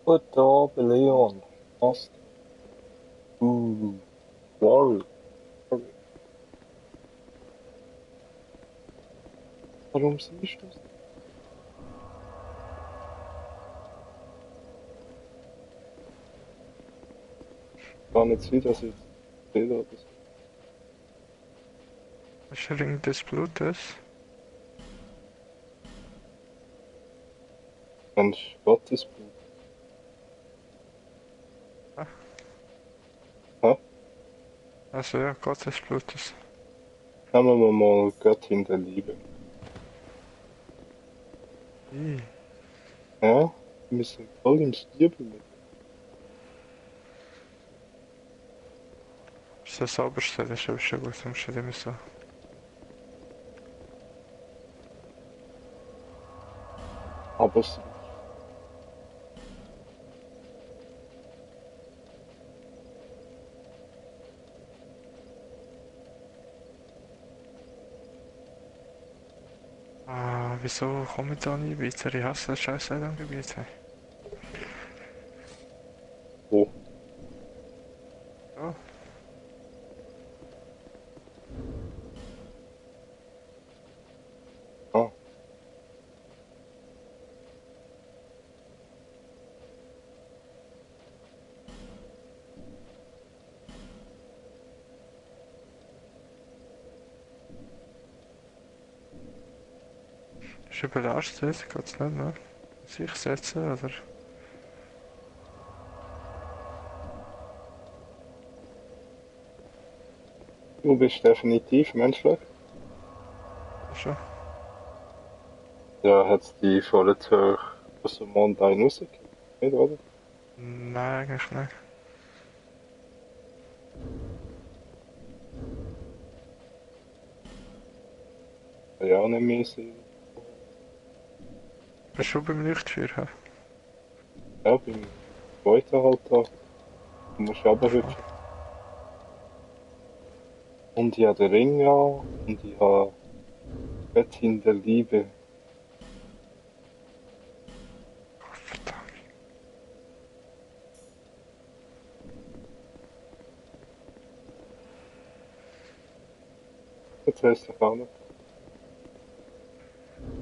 Guten Abend, Leon. Passt. Wow. Warum siehst du das? Gar nicht sein, dass ich jetzt Fehler oder so. Ist der Ring des Blutes? Mensch, Gottes Blut. Ah. Hä? Also ja, Gott des Blutes. Nehmen wir mal Göttin der Liebe. Ih. Ja? Wir sind voll im Stiebel mit. Ist das sauberste, das ist aber schon gut, dann steht immer so. Aber es Ah, wieso komme ich da nie weiter? Ich hasse das scheiß Islandgebiet. Hey. wo? Oh, Ah, ist überlastet, geht's nicht mehr? Sich setzen oder? du bist definitiv menschlich. Schon? Ja, hat's die vor der Tür aus dem Mond einen rausgekriegt, nicht, oder? Nein, eigentlich nicht. Ja, auch nicht mehr sehen. Bist du schon beim Lichtfeuer? Hä? Ja, beim zweiten halt da. Du musst runterhüpfen. Und ich habe den Ring an und ich habe Göttin der Liebe. Verdammt. Jetzt weiss ich auch nicht.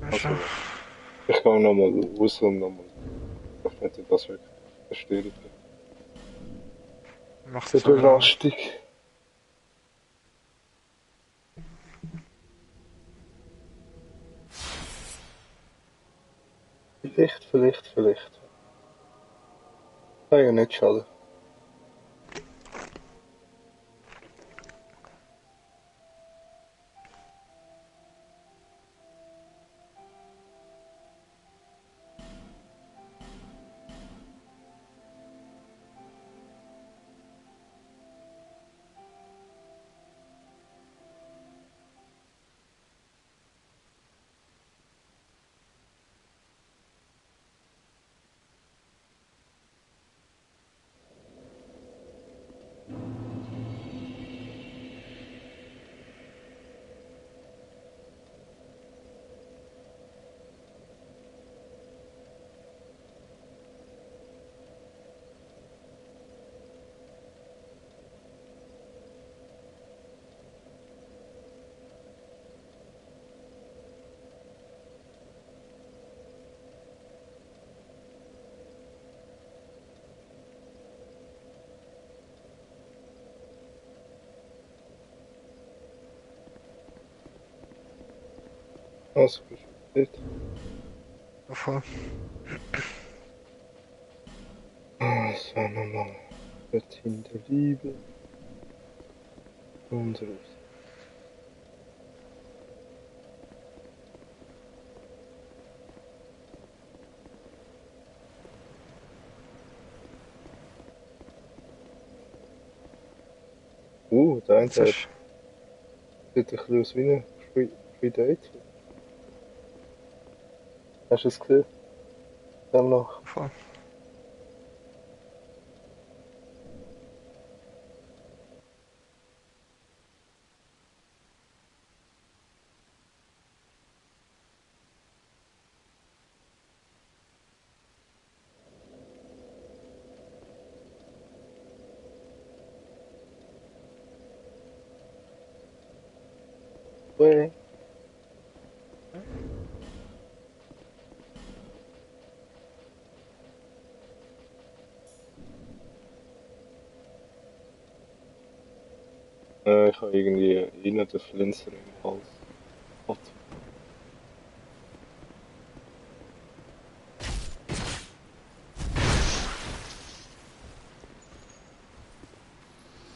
Ja, Also, schon. ich gehe nochmal raus und nochmal. Ich hätte das wirklich verstehen. Macht das aber auch. Überlastung. Vielleicht. Kann ja nicht schaden. Also, bist du dort? Voll. So, nochmal. Göttin der Liebe. Und raus. Der eine Das sieht ist ein bisschen aus wie ein Predator. Hast du es gesehen? Dann noch. voll. Way. Ich habe irgendwie einen der Flinzer im Hals. Gott.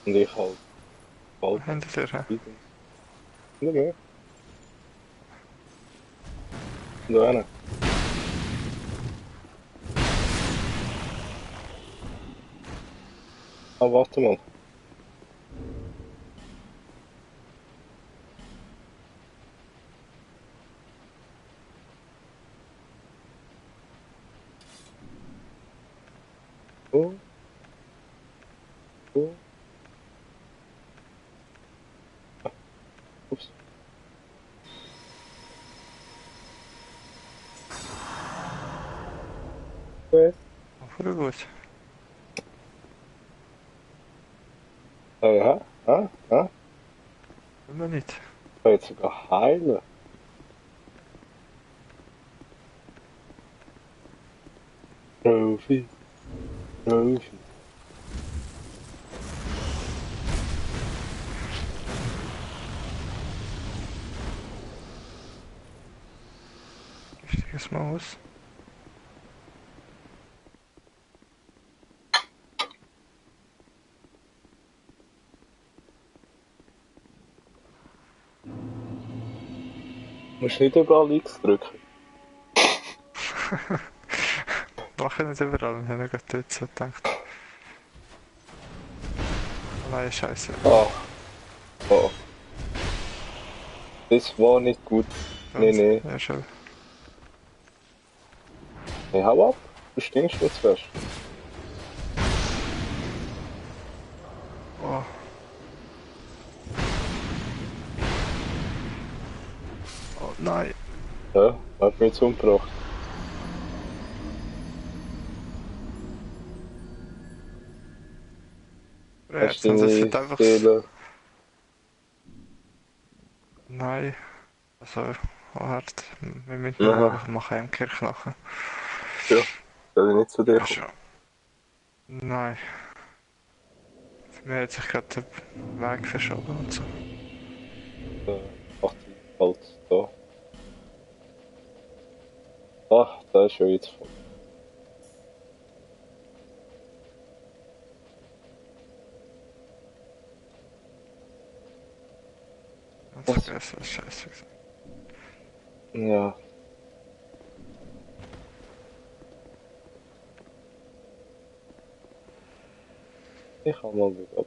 Und ich halt bald Hinter dir, hä? nicht mehr. Und da einer. Warte mal. Oh. Oh. Ups. Okay. Voll gut. Ja. Immer nicht. Ich kann jetzt sogar heilen. Profi. Profi. Richtiges Maus. Du musst nicht überall X drücken. Mach ich nicht überall, ich habe gerade dort so gedacht. Oh nein, scheiße. Ah. Oh. Das war nicht gut. Nee. Ja, schon. Hey, hau ab. Du stinkst jetzt fest. Oh. Oh nein. Ja, hat mich jetzt umgebracht. Hast du Jetzt, das deine wird einfach... Seele... Nein. Also, hart. Wir müssen Aha. einfach machen im Kirchknochen. Ja, soll ich nicht zu dir Ja, kommen? schon. Nein. Für mich hat sich gerade der Weg verschoben und so. Ach, die halt da. Ach, da ist ja jetzt voll. Ganz Was? vergessen, das ist scheiße gewesen. Ja. Ich kann mal wieder ab.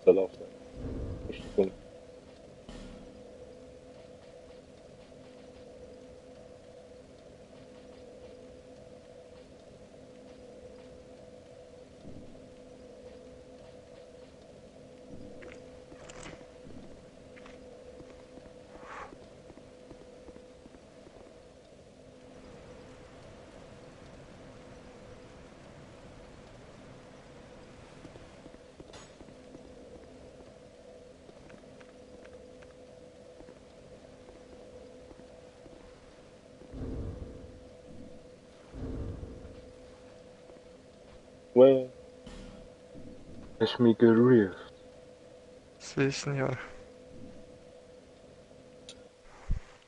Da läuft er. Ist gut. Well, hast mich gerufen. Das wissen ja.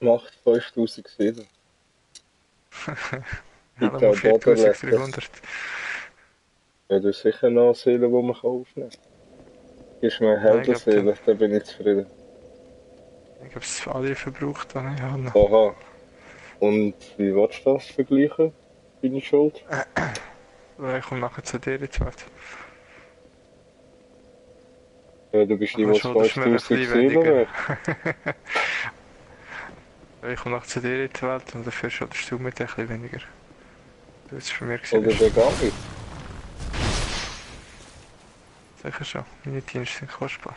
Macht 5000 Seelen. Ja, Gibt dann auch Borderlands. 4300. Ja, du hast sicher noch Seelen, die man aufnehmen kann. Gibst mir eine Nein, ich glaube, Heldenseele, dann bin ich zufrieden. ich habe es alle verbraucht, dann ich habe. Aha. Und wie willst du das vergleichen? Deine Schuld? Ich komme nachher zu dir in die Welt. Ja, du bist die, Meine was Schuld ist mir ein 5000 bisschen Seelen weniger. wert. Ich komme nachher zu dir in die Welt und dafür schuldest du mir ein bisschen weniger. Du bist für mich Oder gewesen. der Gabi. Sicher schon, meine Dienste sind kostbar.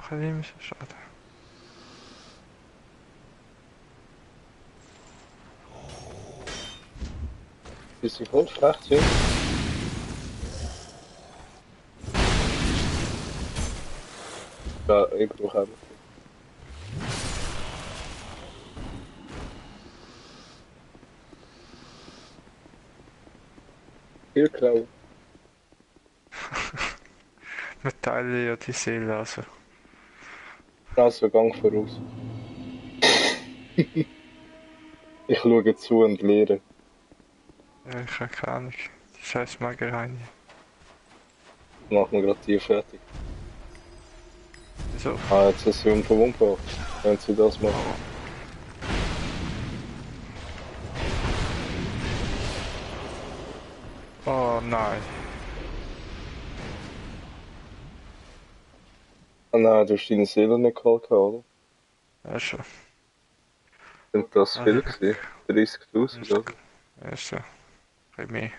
Kann ich nicht so schade. Die sind voll schlecht, sind. Ja, ich brauche einfach. Hier klauen. Wir teilen ja die Seele, also. Also, Gang voraus. Ich schaue zu und lehre. Ja, ich habe keine Ahnung. Die scheiß Magerheini. Machen wir gerade die fertig. Wieso? Ah, jetzt ist sie unverwundbar. Wenn sie das machen. Oh nein. Ah nein, du hast deine Seele nicht geholt, oder? Ja schon. Sind das Ah, viel ja. gewesen? 30.000, oder? Ja schon. Bei mir.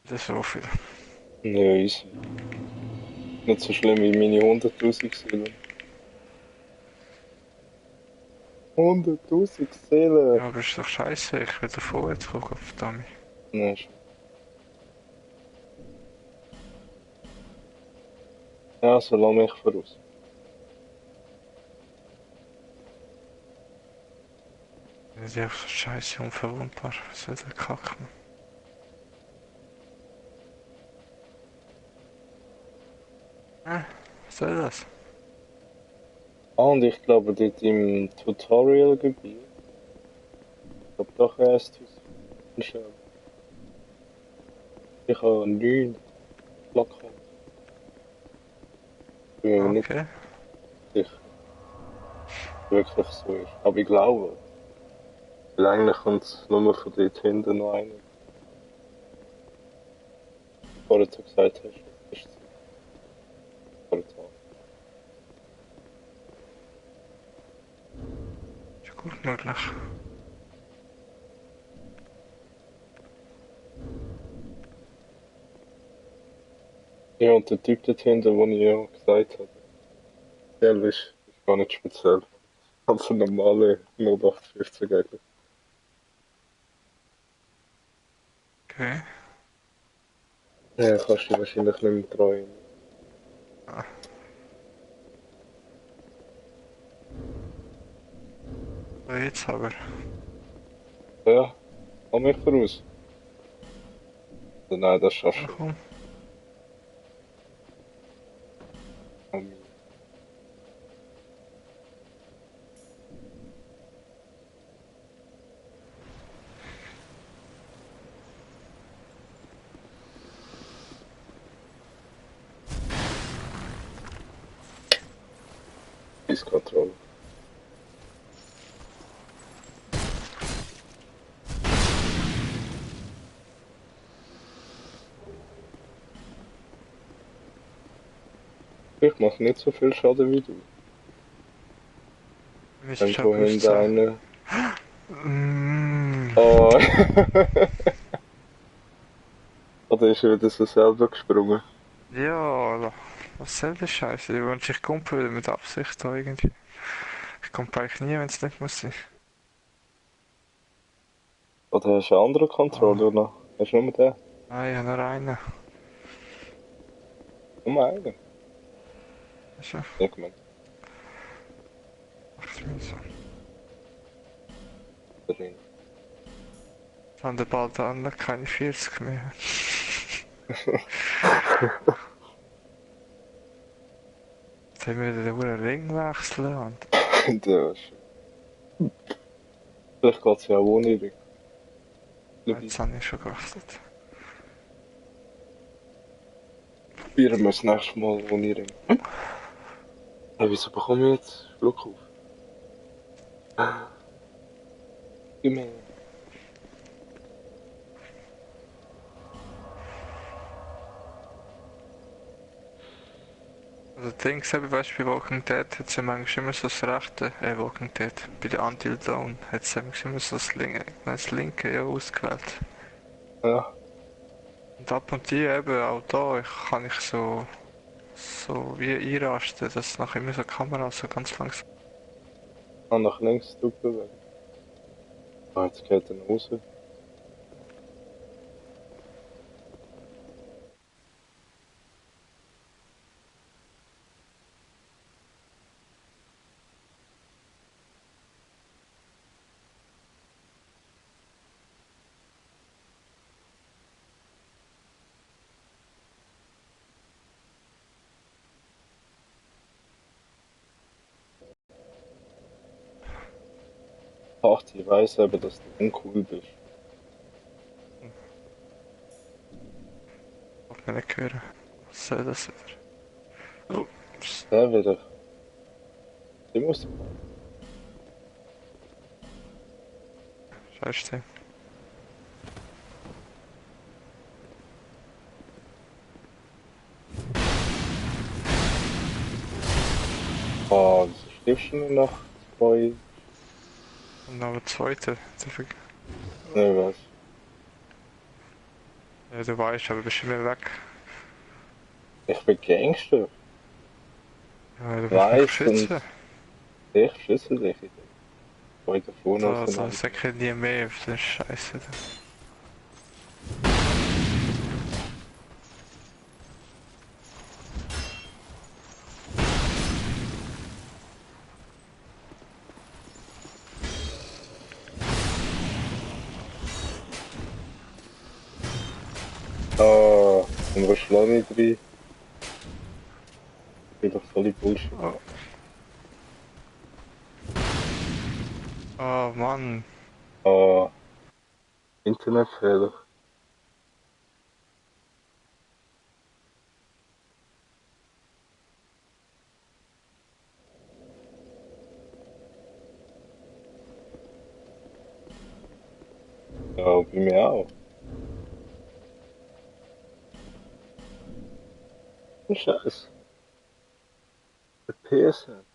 Das ist so viel. Ja, easy. Nicht so schlimm wie meine 100.000 Seelen. 100.000 Seelen! Ja, aber ist doch scheiße. Ich will da vorwärts gucken, verdammt. Nein, schon. Ja, so lass mich voraus. Das ist einfach so scheiße unverwundbar. Was soll der Kack, Mann? Was soll das? Ah, und ich glaube, dort im Tutorial-Gebiet. Ich glaube, doch erst schauen. Ich habe 9 Plakaten. Bin mir nicht Okay. sicher, ob es wirklich so ist. Aber ich glaube. Weil eigentlich kommt es nur von dort hinten noch einer. Vorher du gesagt hast, ist es vorher. Ist gut möglich. Ja, und der Typ dort hinten, den ich ja gesagt habe, der ist gar nicht speziell. Ganz ein normaler 0815 eigentlich. Okay. Ja, kannst du dich wahrscheinlich nicht mehr treuen. So, jetzt aber. Ja, komm mich voraus. Nein, das schaffst Ja, du komm. nicht. Ist Kontrolle. Ich mache nicht so viel Schaden wie du. Mir Wenn ist schon vorhin bewusst der sein. eine... Oh. Oder ist er wieder so selber gesprungen? Ja, was soll das Scheiße? Die wollen sich kumpeln mit Absicht da irgendwie. Ich komme eigentlich nie, wenn es nicht muss sein. Oder hast du einen anderen Controller noch? Hast du nur den? Nein, ich habe nur einen. Nur einen? Also, Ich meine, macht mir so. drin. Dann der bald an, keine 40 mehr. Jetzt haben wir den verdammten Ring wechseln und Der ist... Vielleicht geht es ja auch ohne Ring. jetzt habe ich schon gewechselt. Probieren wir das nächste Mal ohne Ring. Hey, wieso bekomme ich jetzt Schluck auf? Gib mir... Also Dings eben, weißt du, bei Walking Dead hat es ja manchmal immer so das rechte, Walking Dead, bei der Until Dawn hat es manchmal immer so das linke ja ausgewählt. Ja, Und ab und zu eben, auch da kann ich so wie einrasten, dass nachher immer so die Kamera so ganz langsam... und nach links drücken. Ah, jetzt geht er raus. Ach, ich weiß aber, dass du uncool bist. Darf man nicht hören. Was soll das wieder? Ups. Der wieder. Die muss... Scheiße. Ah, wieso stirbst du nur nach 2... Und noch der zweite. Ne, was? Ja, du weißt, aber bist immer weg. Ich bin Gangster. Ja, du musst mich Weiss und beschützen. ich schüsse dich. Zwei da vorne Da auseinander. sag ich nie mehr auf den Scheiße. Ah, und was schlage ich drin? Ich bin doch voll Bullshit. Oh. Oh Mann. Ah, Internetfehler. Ja, bei mir auch. Scheiße. Der PS hat.